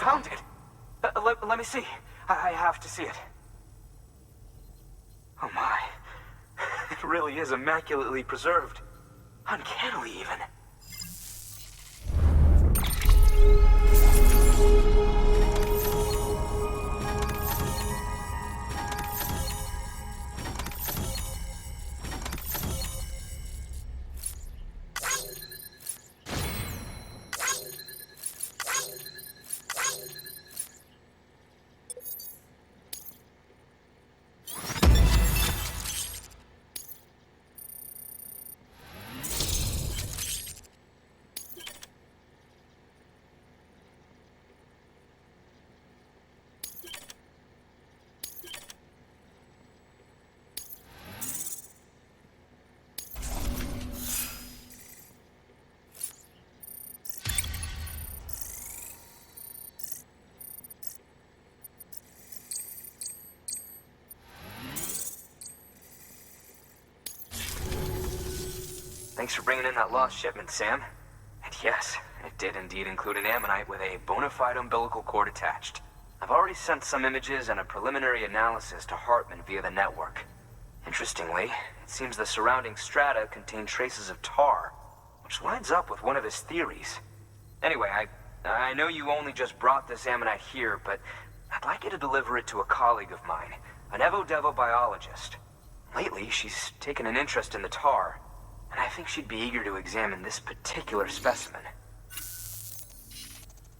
found it. Let me see. I have to see it. Oh my. It really is immaculately preserved. Uncannily, even. Thanks for bringing in that lost shipment, Sam. And yes, it did indeed include an ammonite with a bona fide umbilical cord attached. I've already sent some images and a preliminary analysis to Hartman via the network. Interestingly, it seems the surrounding strata contain traces of tar, which lines up with one of his theories. Anyway, I know you only just brought this ammonite here, but I'd like you to deliver it to a colleague of mine, an Evo-Devo biologist. Lately, she's taken an interest in the tar, and I think she'd be eager to examine this particular specimen.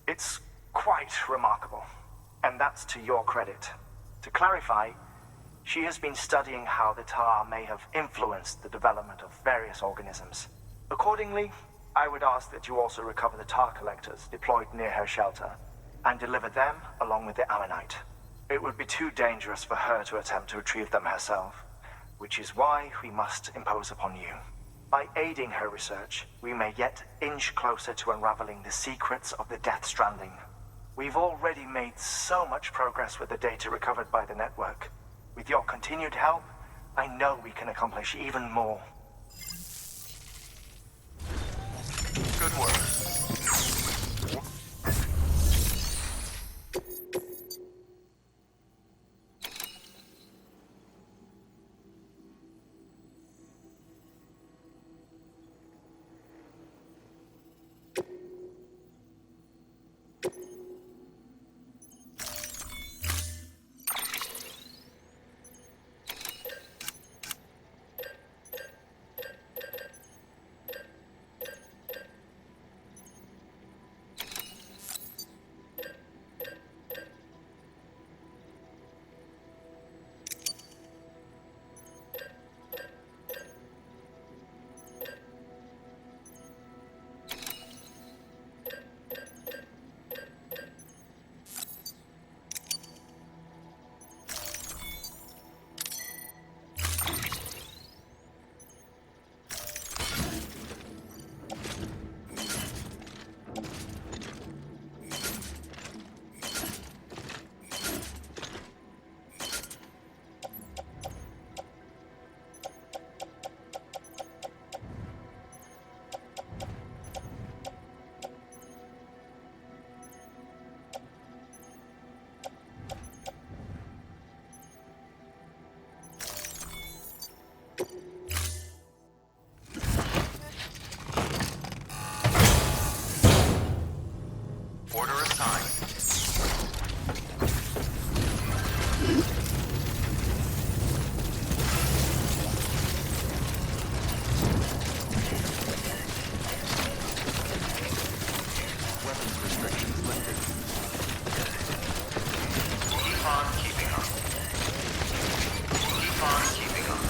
It's quite remarkable, and that's to your credit. To clarify, she has been studying how the tar may have influenced the development of various organisms. Accordingly, I would ask that you also recover the tar collectors deployed near her shelter, and deliver them along with the ammonite. It would be too dangerous for her to attempt to retrieve them herself, which is why we must impose upon you. By aiding her research, we may yet inch closer to unraveling the secrets of the Death Stranding. We've already made so much progress with the data recovered by the network. With your continued help, I know we can accomplish even more. Good work. Order assigned. Weapons restrictions lifted. Keep on keeping on. Keep on keeping on.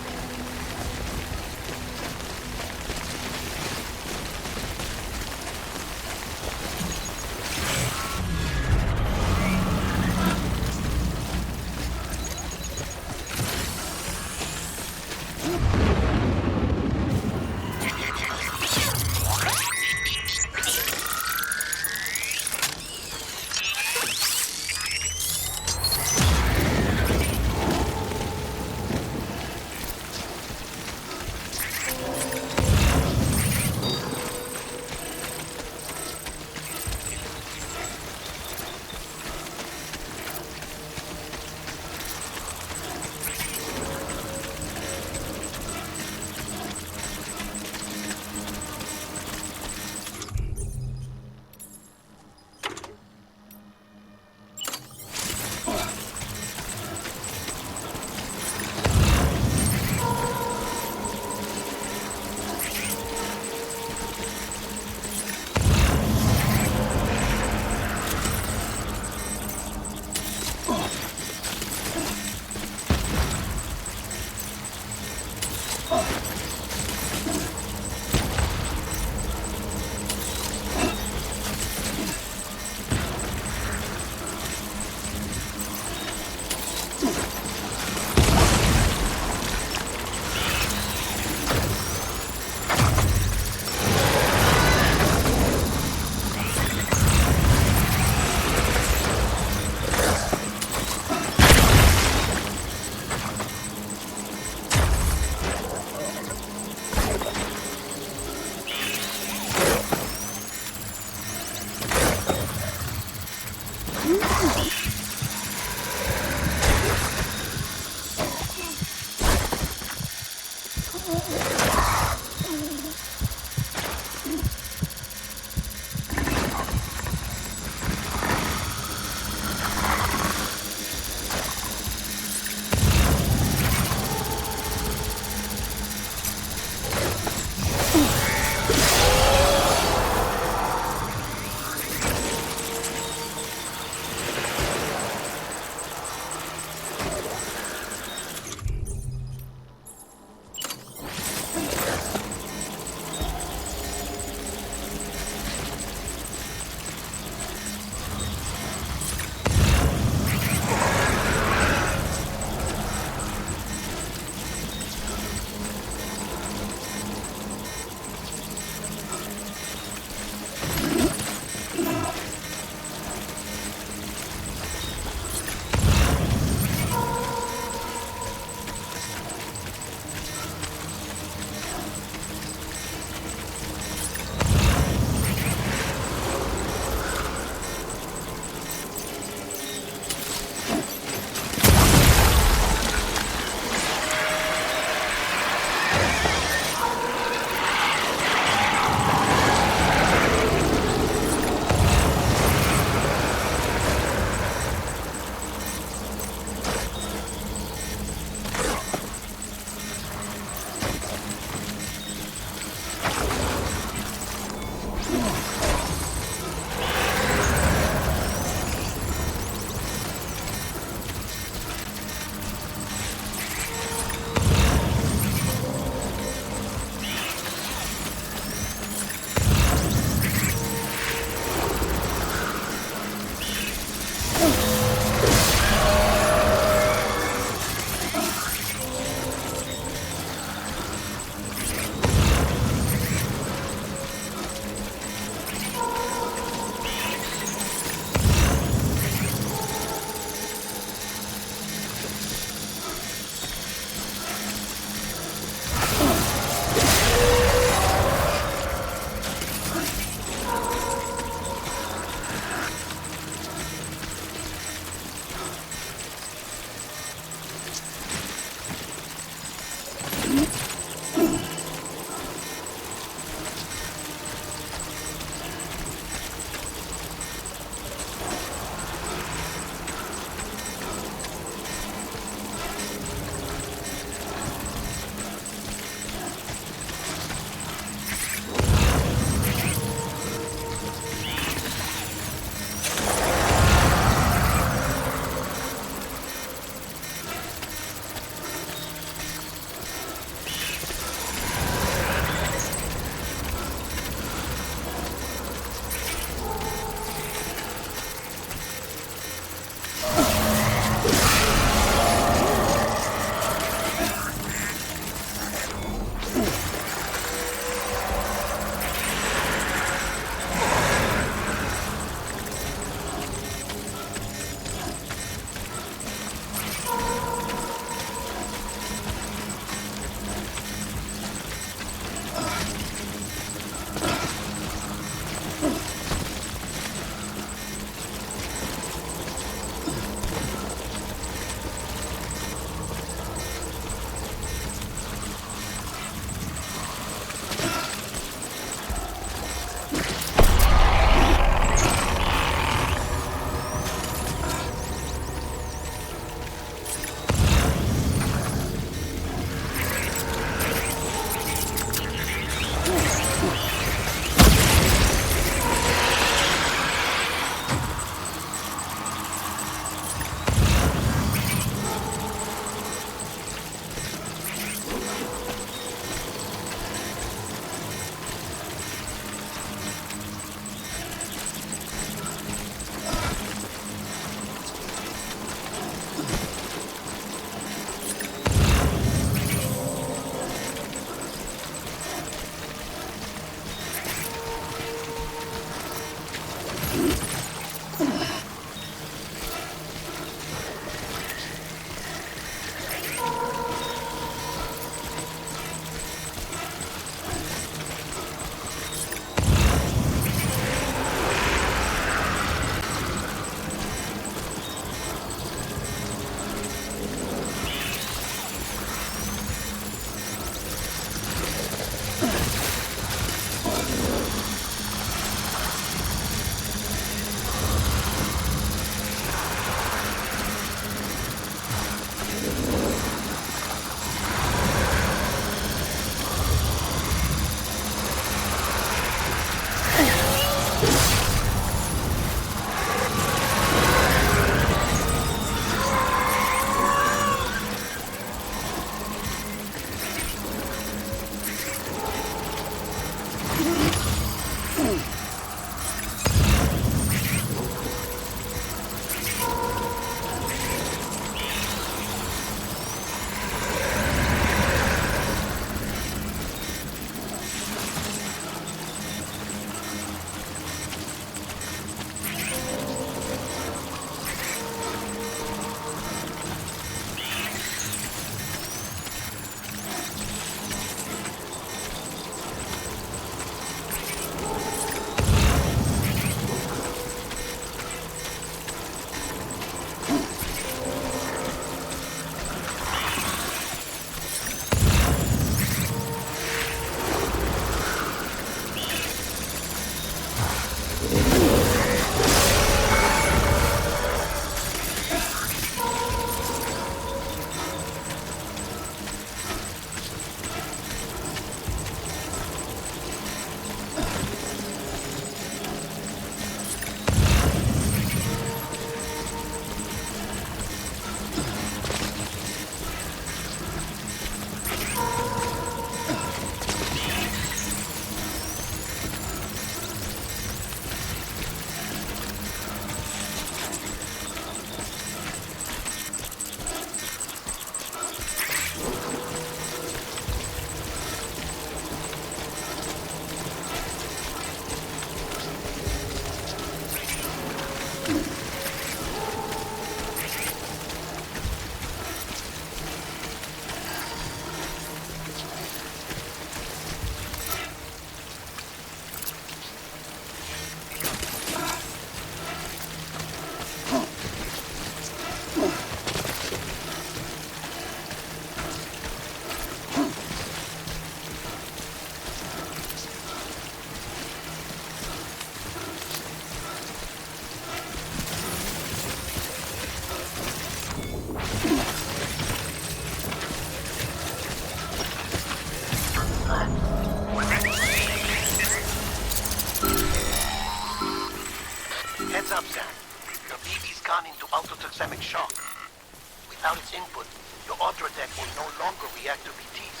no longer react to BTs,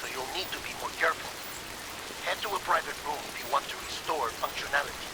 so you'll need to be more careful. Head to a private room if you want to restore functionality.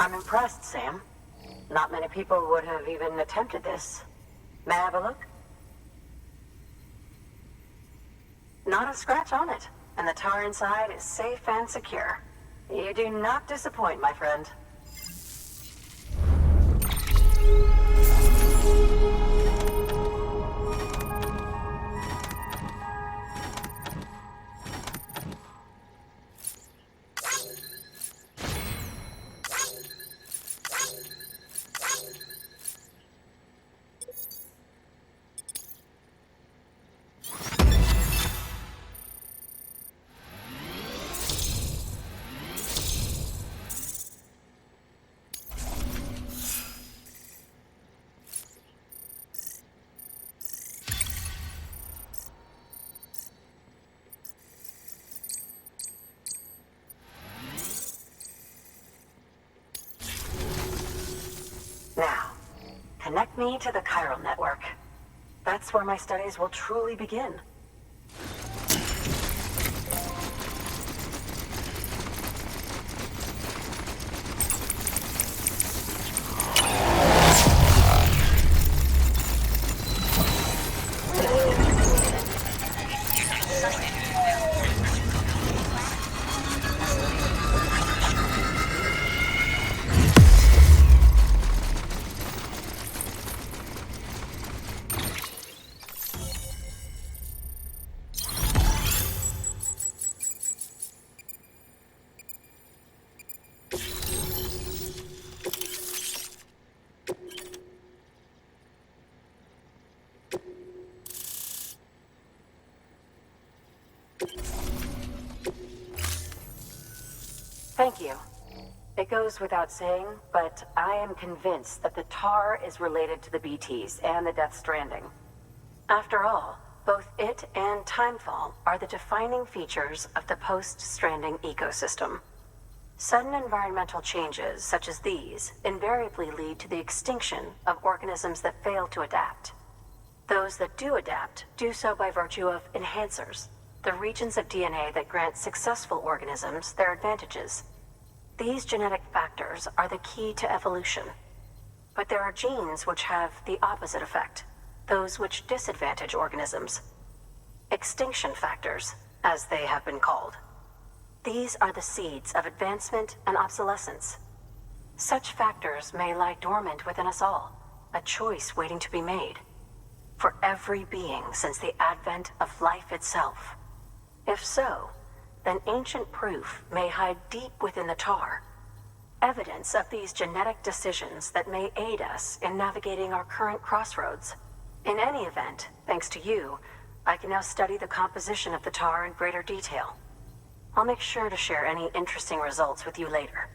I'm impressed, Sam. Not many people would have even attempted this. May I have a look? Not a scratch on it, and the tar inside is safe and secure. You do not disappoint, my friend. Now, connect me to the chiral network. That's where my studies will truly begin. Thank you. It goes without saying, but I am convinced that the tar is related to the BTs and the Death Stranding. After all, both it and Timefall are the defining features of the post-Stranding ecosystem. Sudden environmental changes such as these invariably lead to the extinction of organisms that fail to adapt. Those that do adapt do so by virtue of enhancers, the regions of DNA that grant successful organisms their advantages. These genetic factors are the key to evolution. But there are genes which have the opposite effect, those which disadvantage organisms. Extinction factors, as they have been called. These are the seeds of advancement and obsolescence. Such factors may lie dormant within us all, a choice waiting to be made. For every being since the advent of life itself. If so, then ancient proof may hide deep within the tar. Evidence of these genetic decisions that may aid us in navigating our current crossroads. In any event, thanks to you, I can now study the composition of the tar in greater detail. I'll make sure to share any interesting results with you later.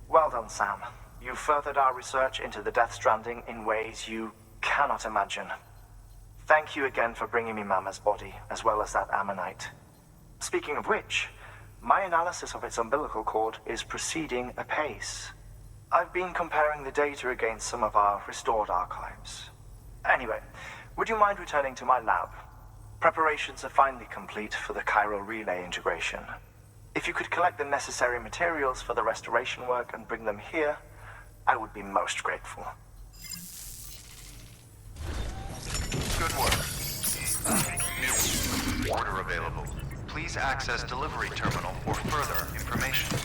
Well done, Sam. You furthered our research into the Death Stranding in ways you cannot imagine. Thank you again for bringing me Mama's body, as well as that ammonite. Speaking of which, my analysis of its umbilical cord is proceeding apace. I've been comparing the data against some of our restored archives. Anyway, would you mind returning to my lab? Preparations are finally complete for the chiral relay integration. If you could collect the necessary materials for the restoration work and bring them here, I would be most grateful. Good work. New order available. Please access delivery terminal for further information.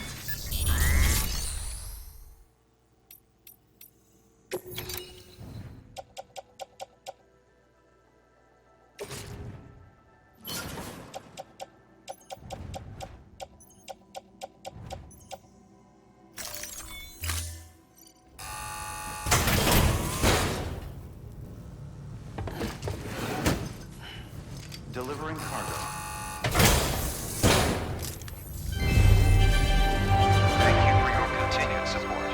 Delivering cargo. Thank you for your continued support.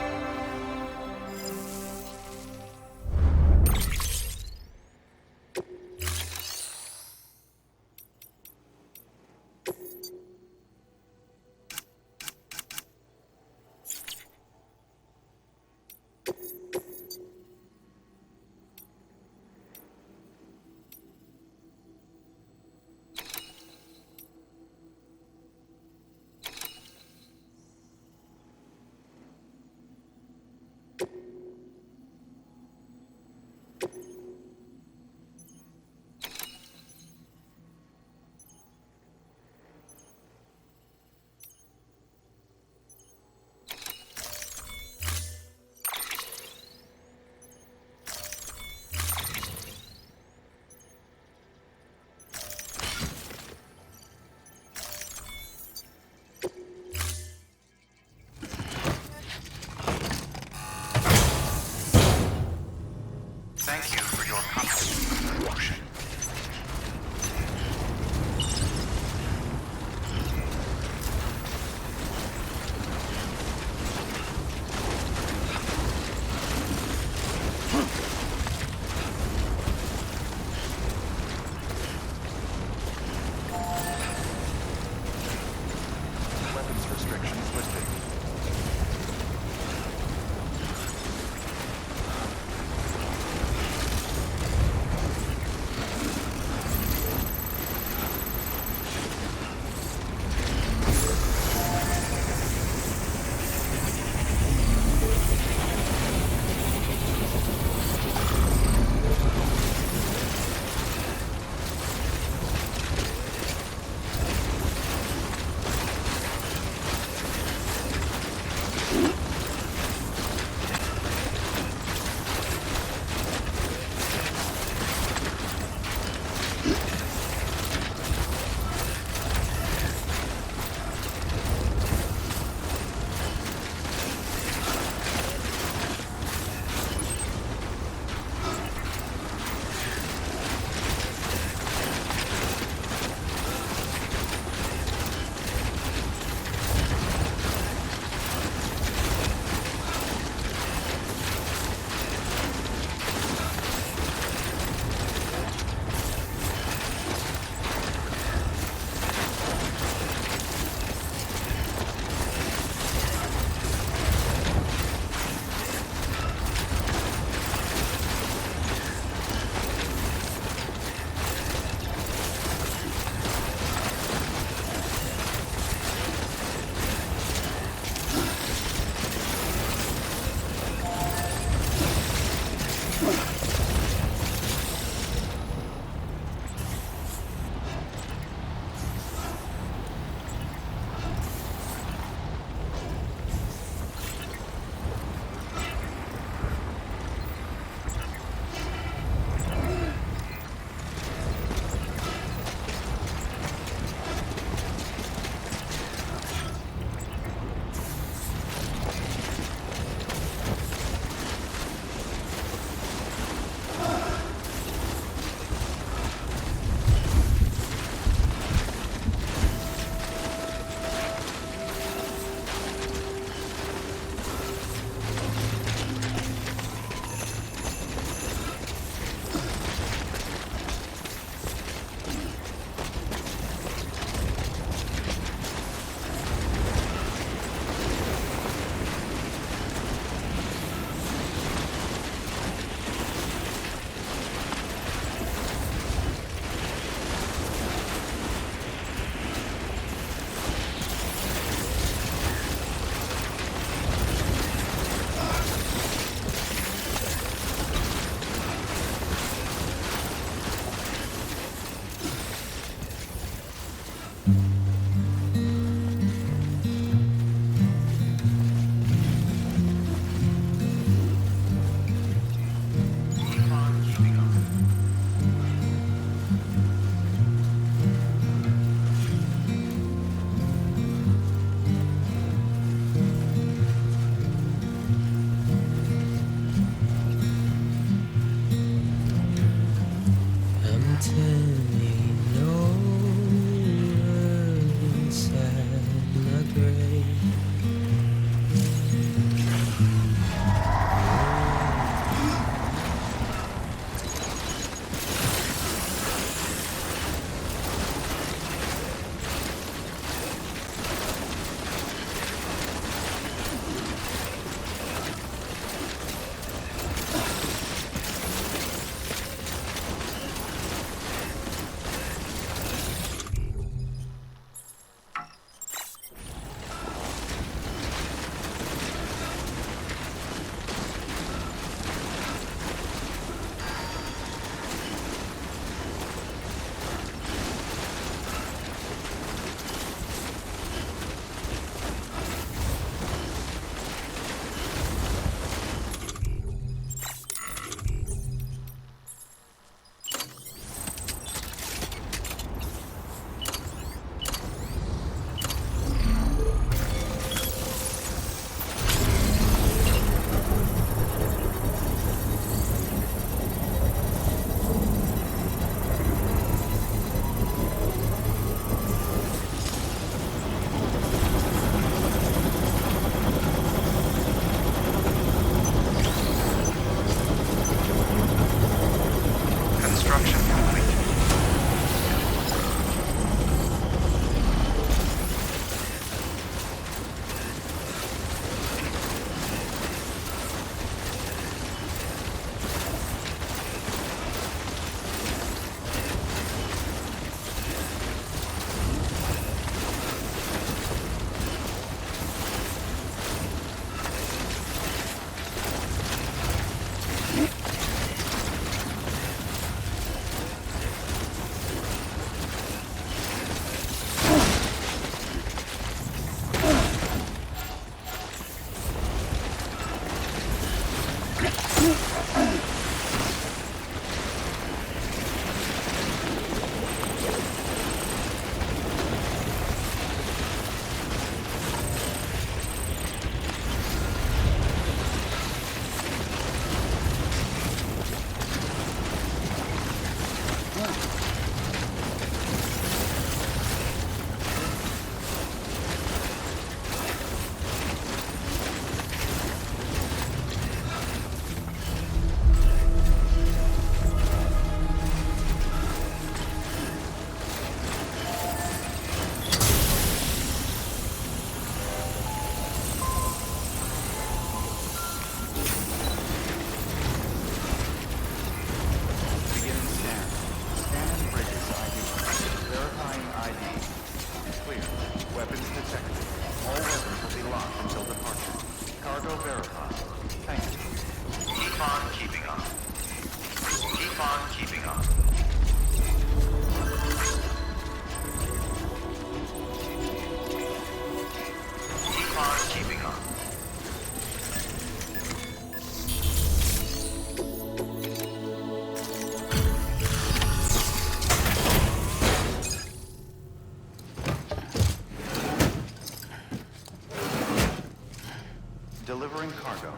Delivering cargo.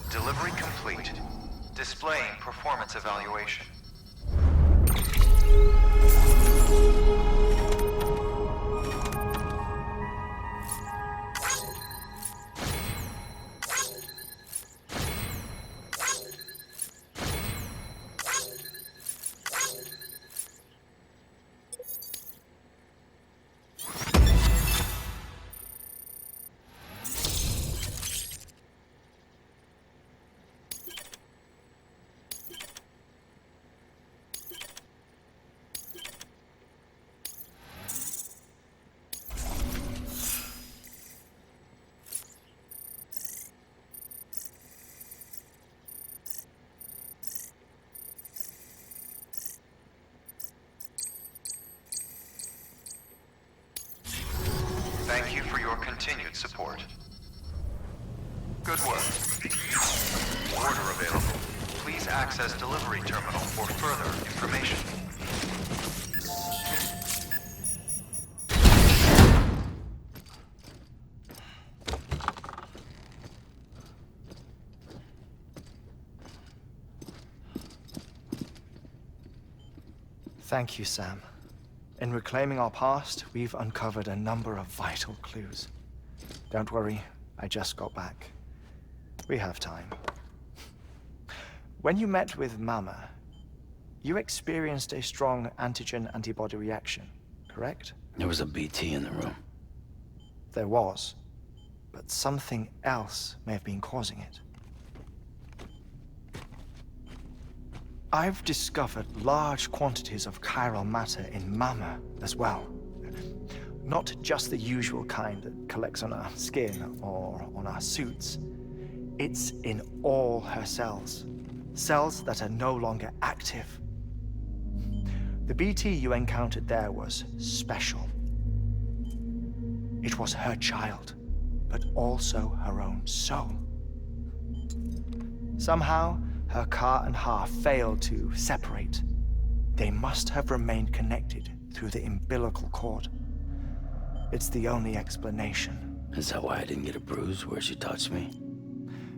Delivery complete. Displaying performance evaluation. Thank you for your continued support. Good work. Order available. Please access delivery terminal for further information. Thank you, Sam. In reclaiming our past, we've uncovered a number of vital clues. Don't worry, I just got back. We have time. When you met with Mama, you experienced a strong antigen-antibody reaction, correct? There was a BT in the room. There was, but something else may have been causing it. I've discovered large quantities of chiral matter in Mama as well. Not just the usual kind that collects on our skin or on our suits. It's in all her cells. Cells that are no longer active. The BT you encountered there was special. It was her child, but also her own soul. Somehow, her Ka and Ha failed to separate. They must have remained connected through the umbilical cord. It's the only explanation. Is that why I didn't get a bruise where she touched me?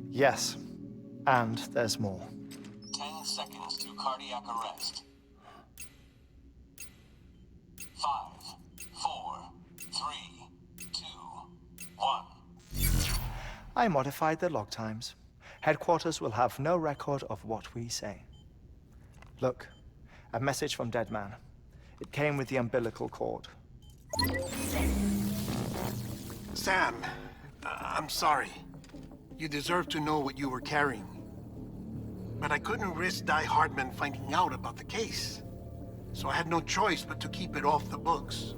Yes, and there's more. 10 seconds to cardiac arrest. 5, 4, 3, 2, 1. I modified the log times. Headquarters will have no record of what we say. Look, a message from Dead Man. It came with the umbilical cord. Sam, I'm sorry. You deserve to know what you were carrying. But I couldn't risk Di Hardman finding out about the case. So I had no choice but to keep it off the books.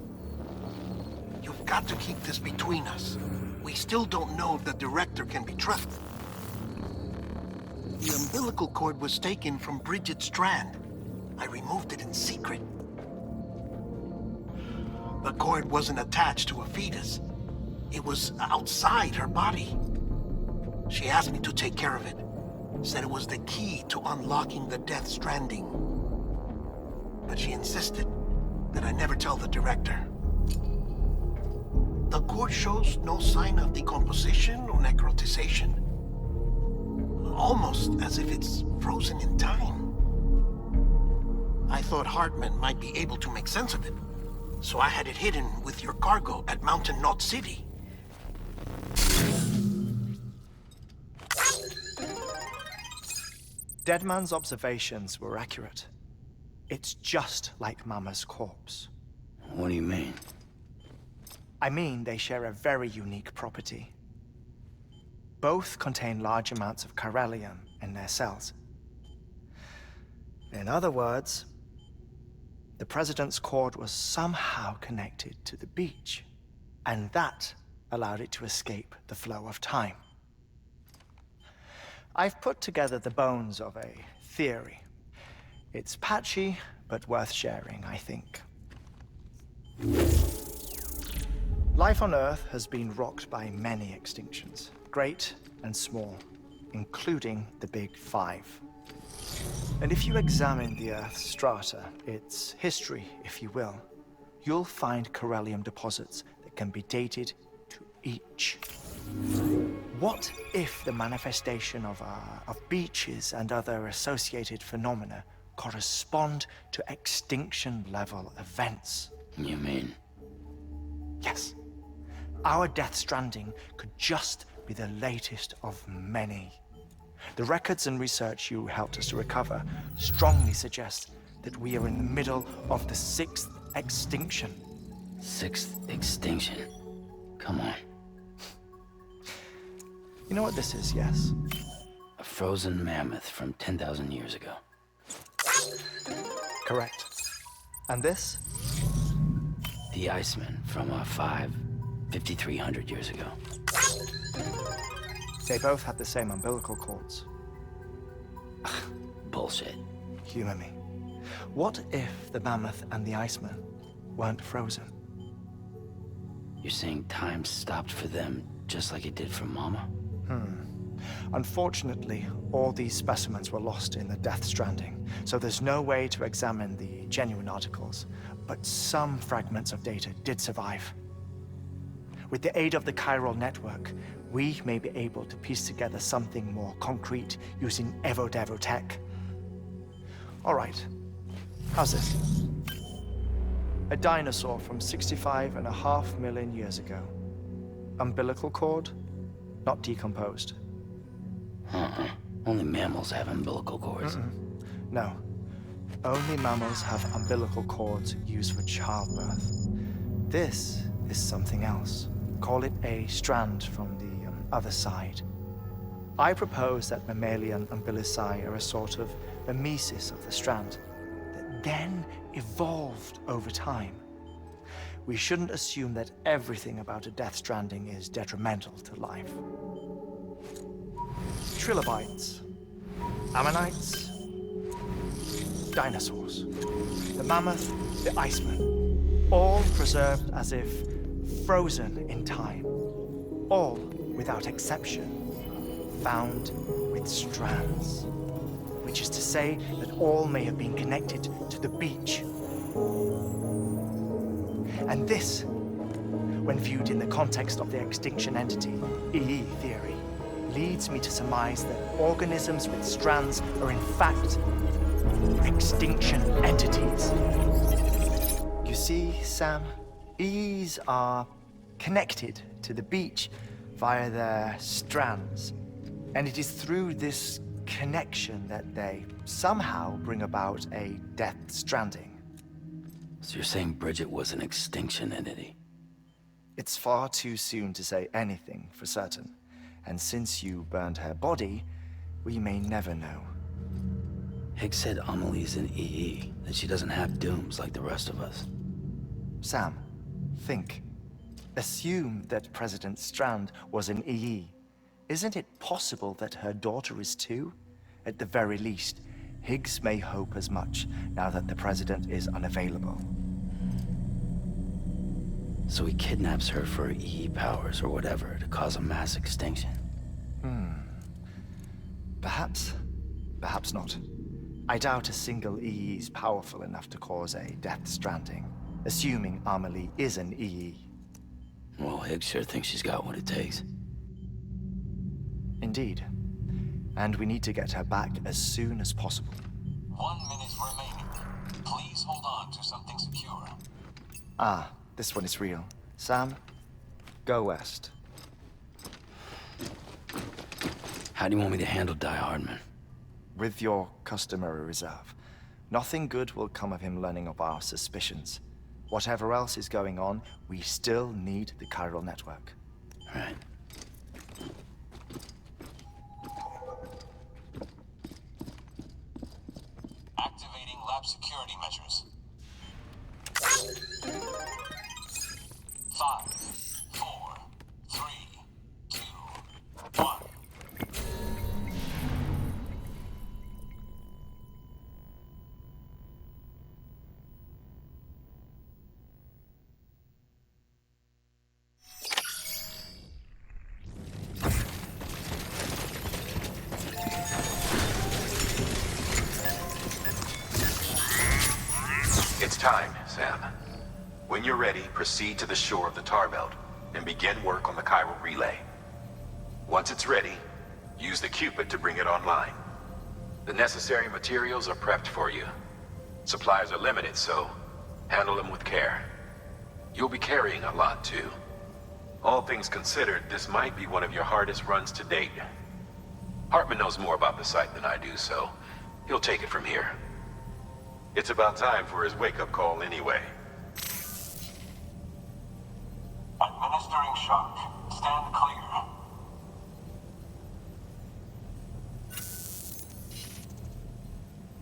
You've got to keep this between us. We still don't know if the director can be trusted. The umbilical cord was taken from Bridget Strand. I removed it in secret. The cord wasn't attached to a fetus. It was outside her body. She asked me to take care of it. Said it was the key to unlocking the Death Stranding. But she insisted that I never tell the director. The cord shows no sign of decomposition or necrotization. Almost as if it's frozen in time. I thought Hartman might be able to make sense of it, so I had it hidden with your cargo at Mountain Knot City. Deadman's observations were accurate. It's just like Mama's corpse. What do you mean? I mean, they share a very unique property. Both contain large amounts of chiralium in their cells. In other words, the President's cord was somehow connected to the beach, and that allowed it to escape the flow of time. I've put together the bones of a theory. It's patchy, but worth sharing, I think. Life on Earth has been rocked by many extinctions, great and small, including the Big Five. And if you examine the Earth's strata, its history, if you will, you'll find chiralium deposits that can be dated to each. What if the manifestation of beaches and other associated phenomena correspond to extinction-level events? You mean? Yes. Our Death Stranding could just be the latest of many. The records and research you helped us to recover strongly suggest that we are in the middle of the 6th extinction. 6th extinction? Come on. You know what this is, yes? A frozen mammoth from 10,000 years ago. Correct. And this? The Iceman from 5,300 years ago. They both had the same umbilical cords. Bullshit. Humor me. What if the mammoth and the Iceman weren't frozen? You're saying time stopped for them just like it did for Mama? Unfortunately, all these specimens were lost in the Death Stranding, so there's no way to examine the genuine articles, but some fragments of data did survive. With the aid of the chiral network, we may be able to piece together something more concrete using Evo-Devo tech. All right, how's this? A dinosaur from 65.5 million years ago. Umbilical cord, not decomposed. Only mammals have umbilical cords. No. Only mammals have umbilical cords used for childbirth. This is something else. Call it a strand from the other side. I propose that mammalian umbilici are a sort of mimesis of the strand that then evolved over time. We shouldn't assume that everything about a Death Stranding is detrimental to life. Trilobites, ammonites, dinosaurs, the mammoth, the iceman, all preserved as if frozen in time, all, without exception, found with strands, which is to say that all may have been connected to the beach. And this, when viewed in the context of the extinction entity, EE theory, leads me to surmise that organisms with strands are in fact extinction entities. You see, Sam, EEs are connected to the beach via their strands. And it is through this connection that they somehow bring about a Death Stranding. So you're saying Bridget was an extinction entity? It's far too soon to say anything for certain. And since you burned her body, we may never know. Higgs said Amelie's an EE, that she doesn't have dooms like the rest of us. Sam, think. Assume that President Strand was an EE. Isn't it possible that her daughter is too? At the very least, Higgs may hope as much now that the President is unavailable. So he kidnaps her for EE powers or whatever to cause a mass extinction. Perhaps. Perhaps not. I doubt a single EE is powerful enough to cause a Death Stranding, assuming Amelie is an EE. Well, Higgs sure thinks she's got what it takes. Indeed. And we need to get her back as soon as possible. 1 minute remaining. Please hold on to something secure. Ah, this one is real. Sam, go west. How do you want me to handle Die Hardman? With your customary reserve. Nothing good will come of him learning of our suspicions. Whatever else is going on, we still need the chiral network. Right. Activating lab security measures. 5, 4, 3, 2, 1. It's time, Sam. When you're ready, proceed to the shore of the tar belt and begin work on the chiral relay. Once it's ready, use the Cupid to bring it online. The necessary materials are prepped for you. Supplies are limited, so handle them with care. You'll be carrying a lot, too. All things considered, this might be one of your hardest runs to date. Hartman knows more about the site than I do, so he'll take it from here. It's about time for his wake-up call anyway. Administering shock. Stand clear.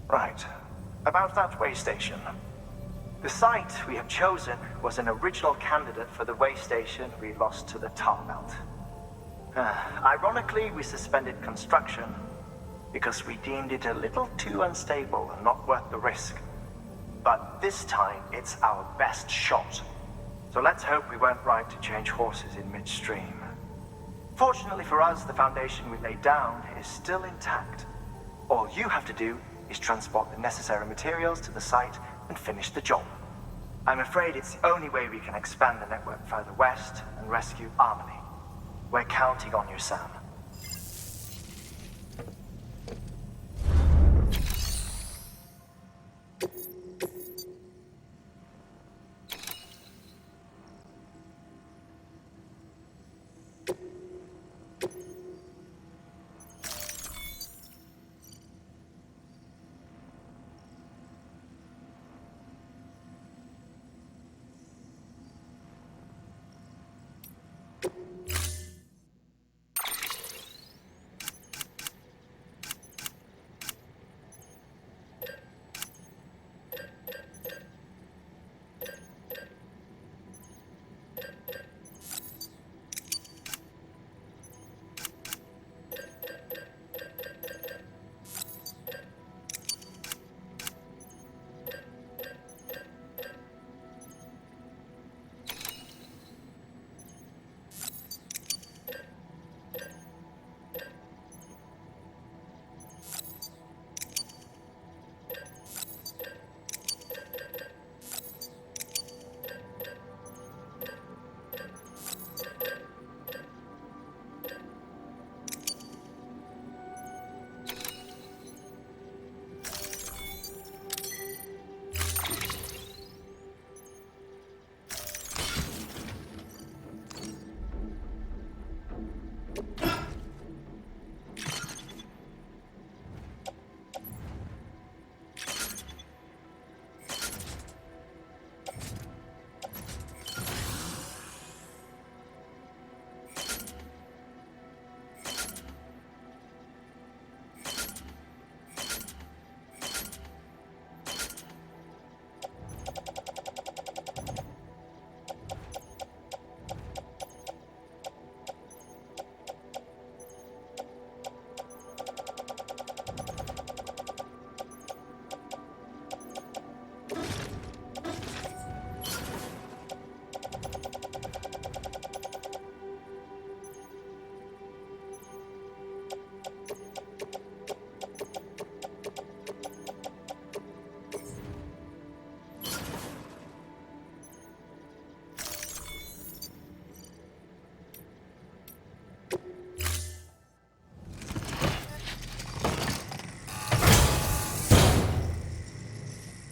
Right. About that way station. The site we have chosen was an original candidate for the way station we lost to the tar belt. Ironically, we suspended construction because we deemed it a little too unstable and not worth the risk. But this time, it's our best shot. So let's hope we weren't right to change horses in midstream. Fortunately for us, the foundation we laid down is still intact. All you have to do is transport the necessary materials to the site and finish the job. I'm afraid it's the only way we can expand the network further west and rescue Amelie. We're counting on you, Sam.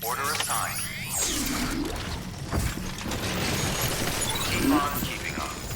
Order assigned. Keep on keeping on.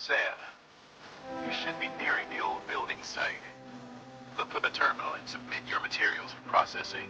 Sam, you should be nearing the old building site. Look for the terminal and submit your materials for processing.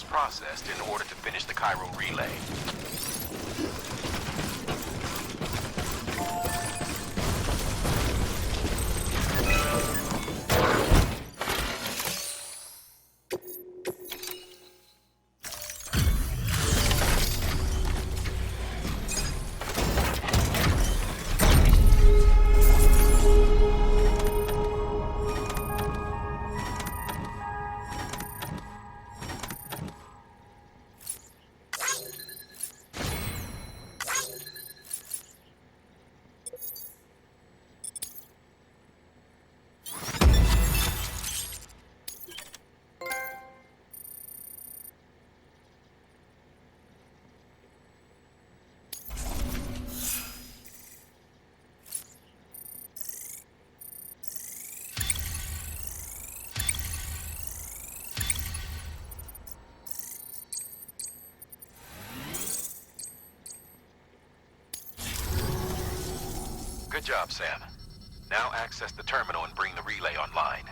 Processed in order to finish the Cairo relay. Good job, Sam. Now access the terminal and bring the relay online.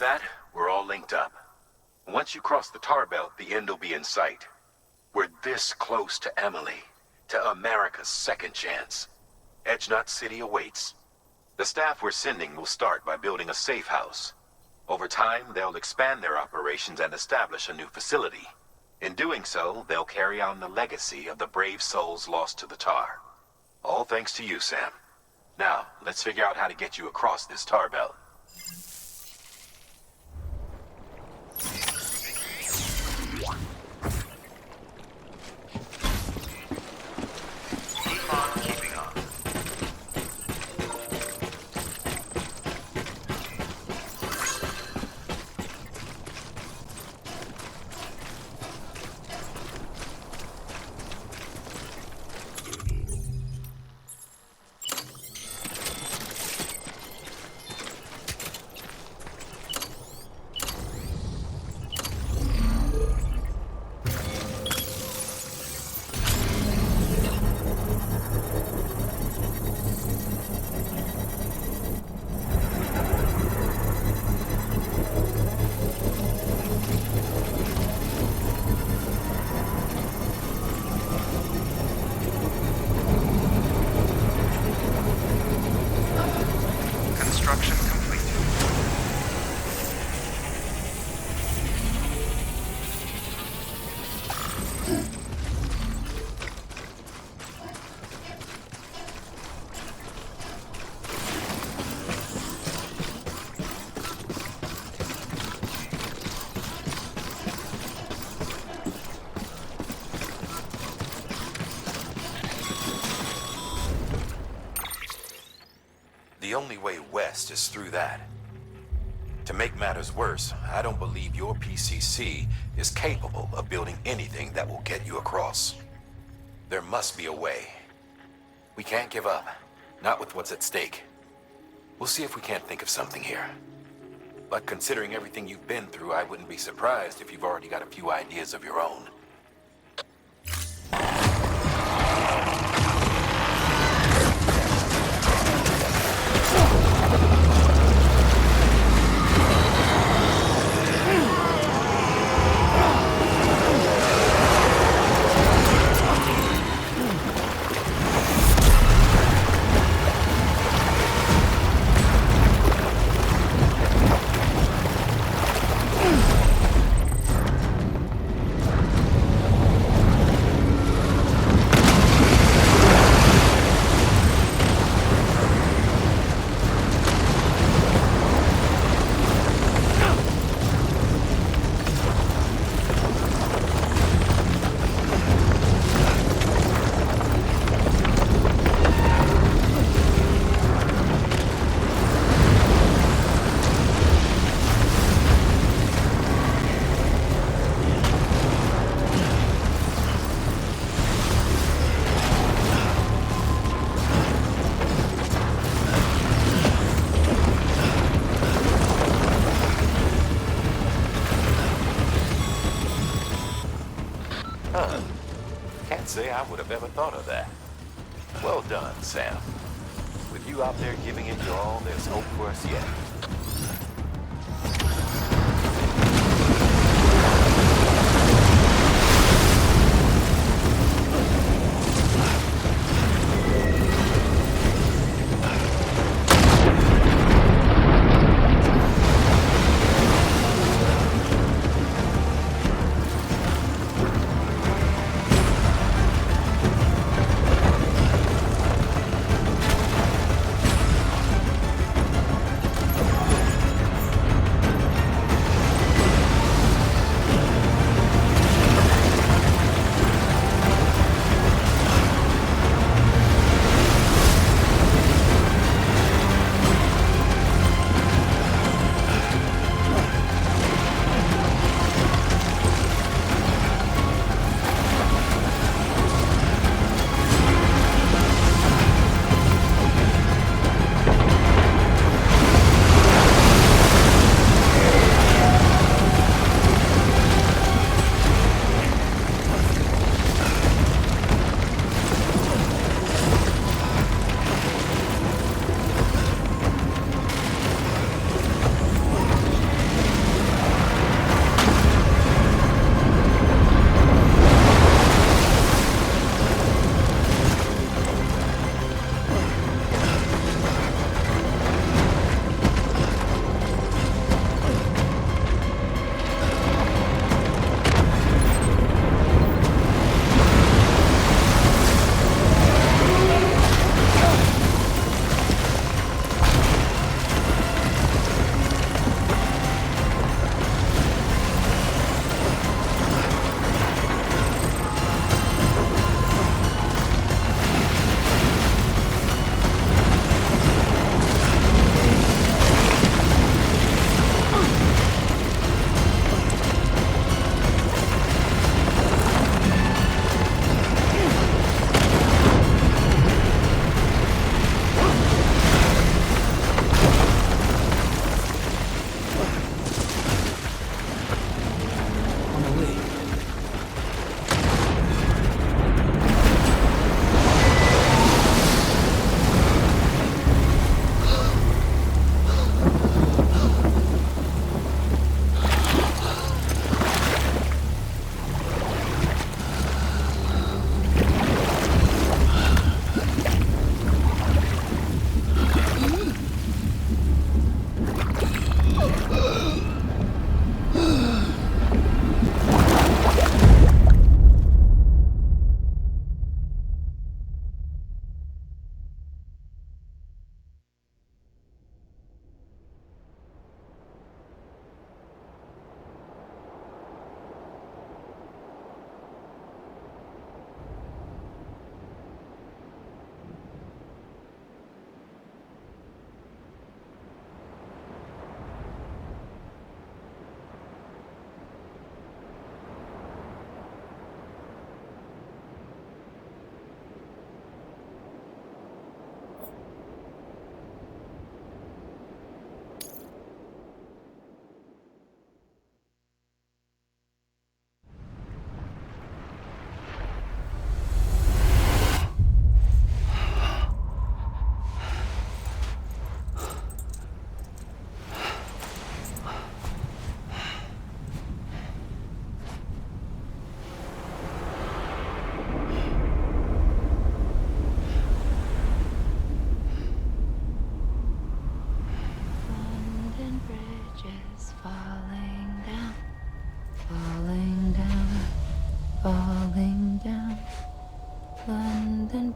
that, we're all linked up. Once you cross the tar belt, the end will be in sight. We're this close to Emily, to America's second chance. Edgenut City awaits. The staff we're sending will start by building a safe house. Over time, they'll expand their operations and establish a new facility. In doing so, they'll carry on the legacy of the brave souls lost to the tar. All thanks to you, Sam. Now, let's figure out how to get you across this tar belt. Keep on keeping on. Construction complete. The only way west is through that. To make matters worse, I don't believe your PCC is capable of building anything that will get you across. There must be a way. We can't give up, not with what's at stake. We'll see if we can't think of something here. But considering everything you've been through, I wouldn't be surprised if you've already got a few ideas of your own. Can't say I would have ever thought of that. Well done, Sam. With you out there giving it your all, there's hope for us yet.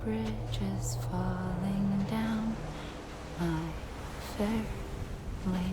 bridge is falling down, my fair lady.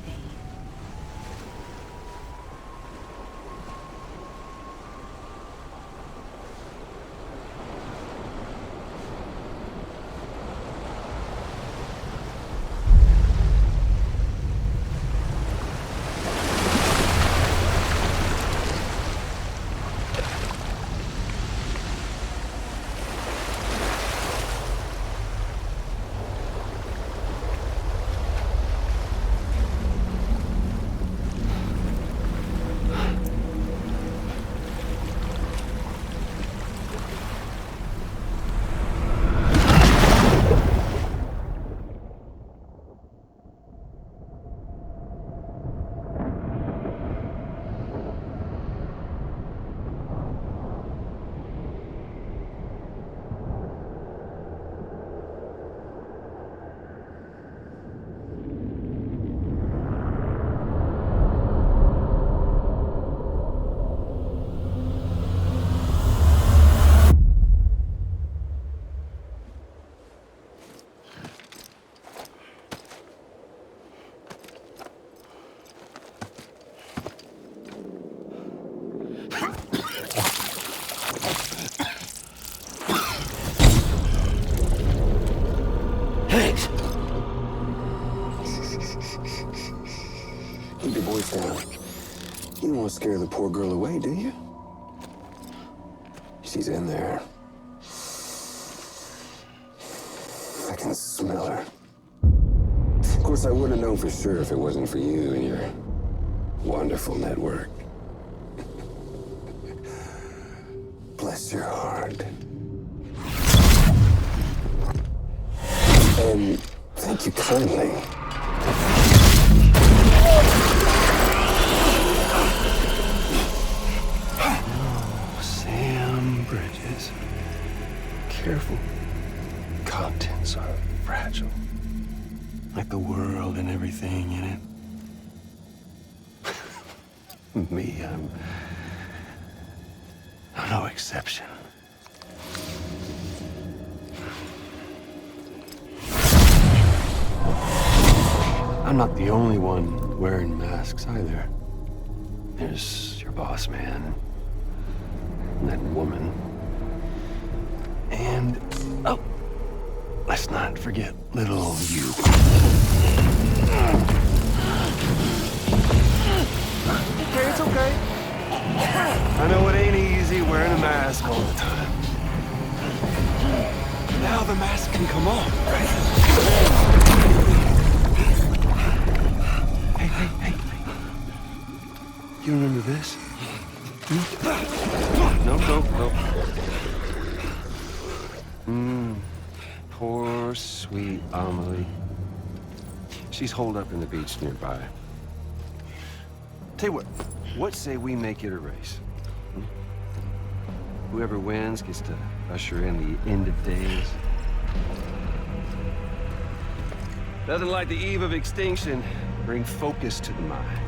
Keep your voice down. You don't want to scare the poor girl away, do you? She's in there. I can smell her. Of course, I wouldn't have known for sure if it wasn't for you and your wonderful network. Bless your heart. And thank you kindly. Oh, Sam Bridges. Careful. Contents are fragile. Like the world and everything in it. Me, I'm no exception. I'm not the only one wearing masks either. There's your boss man, and that woman, and oh, let's not forget little you. Okay, it's okay. I know it ain't easy wearing a mask all the time. Now the mask can come off, right? Hey. You remember this? No. Poor, sweet Amelie. She's holed up in the beach nearby. Tell you what say we make it a race? Whoever wins gets to usher in the end of days. Nothing like the eve of extinction. Bring focus to the mind.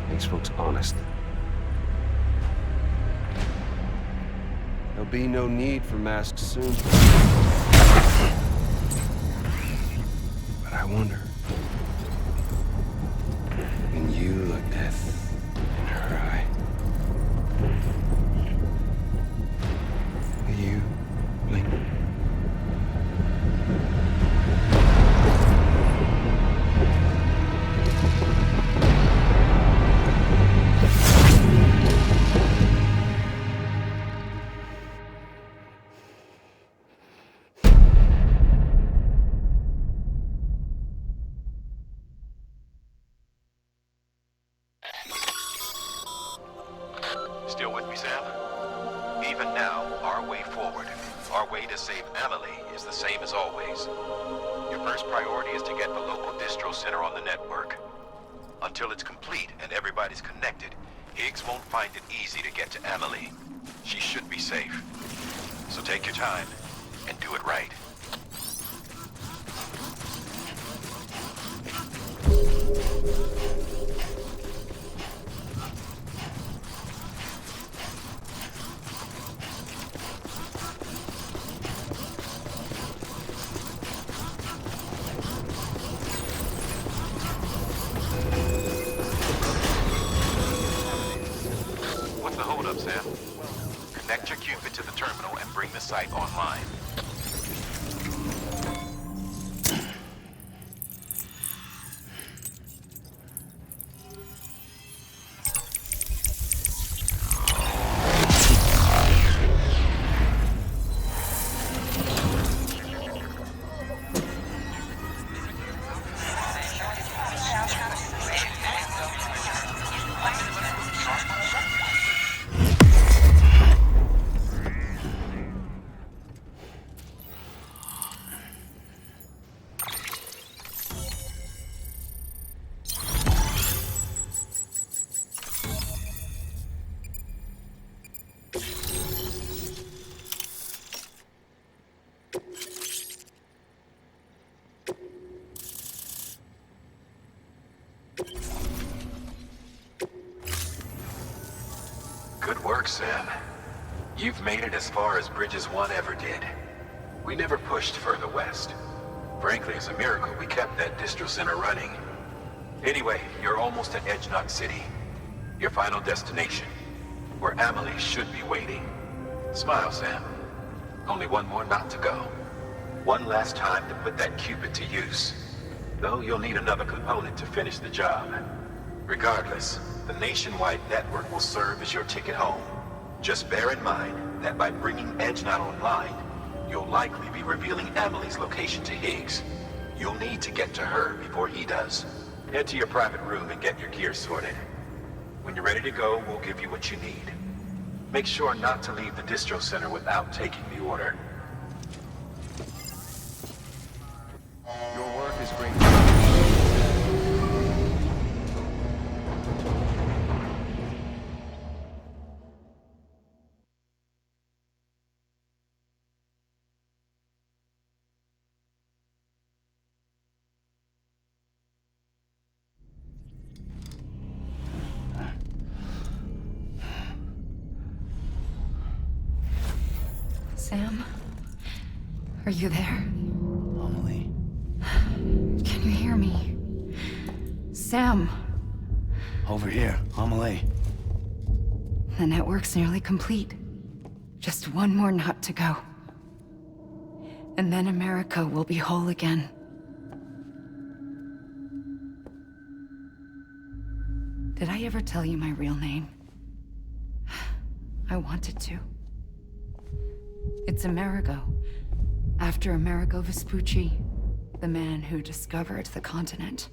Makes folks honest. There'll be no need for masks soon. But I wonder, when you look death in her eye, will you blink? Still with me, Sam? Even now, our way forward, our way to save Amelie is the same as always. Your first priority is to get the local distro center on the network. Until it's complete and everybody's connected, Higgs won't find it easy to get to Amelie. She should be safe. So take your time and do it right. hold up, Sam. Connect your Cupid to the terminal and bring the site online. Good work, Sam. You've made it as far as Bridges 1 ever did. We never pushed further west. Frankly, it's a miracle we kept that distro center running. Anyway, you're almost at Edge Knot City. Your final destination, where Amelie should be waiting. Smile, Sam. Only one more knot to go. One last time to put that Cupid to use. Though you'll need another component to finish the job. Regardless, the nationwide network will serve as your ticket home. Just bear in mind that by bringing Edge Knot online, you'll likely be revealing Amelie's location to Higgs. You'll need to get to her before he does. Head to your private room and get your gear sorted. When you're ready to go, we'll give you what you need. Make sure not to leave the distro center without taking the order. Your work is great. Sam? Are you there? Amelie. Can you hear me? Sam! Over here, Amelie. The network's nearly complete. Just one more knot to go. And then America will be whole again. Did I ever tell you my real name? I wanted to. It's Amerigo, after Amerigo Vespucci, the man who discovered the continent.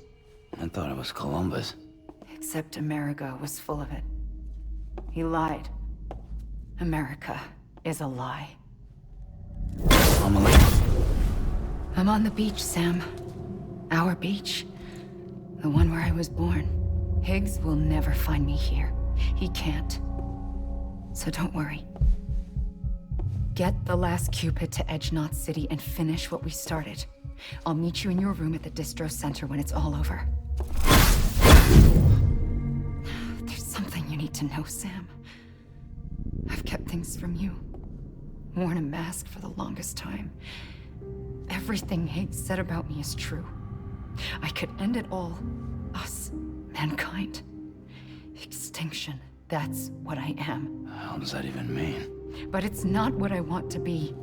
I thought it was Columbus. Except Amerigo was full of it. He lied. America is a lie. Amelie. I'm on the beach, Sam. Our beach. The one where I was born. Higgs will never find me here. He can't. So don't worry. Get the last Cupid to Edge Knot City and finish what we started. I'll meet you in your room at the distro center when it's all over. There's something you need to know, Sam. I've kept things from you. Worn a mask for the longest time. Everything Higgs said about me is true. I could end it all. Us, mankind. Extinction. That's what I am. How does that even mean? But it's not what I want to be.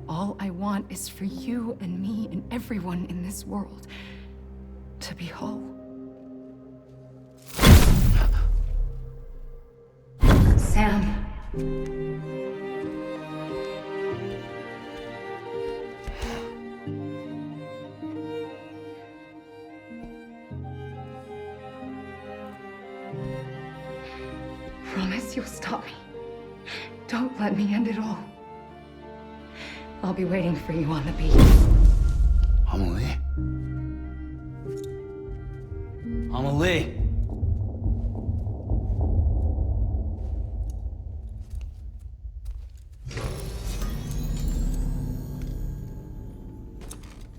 All I want is for you and me and everyone in this world to be whole. Sam. Promise you'll stop me. Don't let me end it all. I'll be waiting for you on the beach. Amelie. Amelie.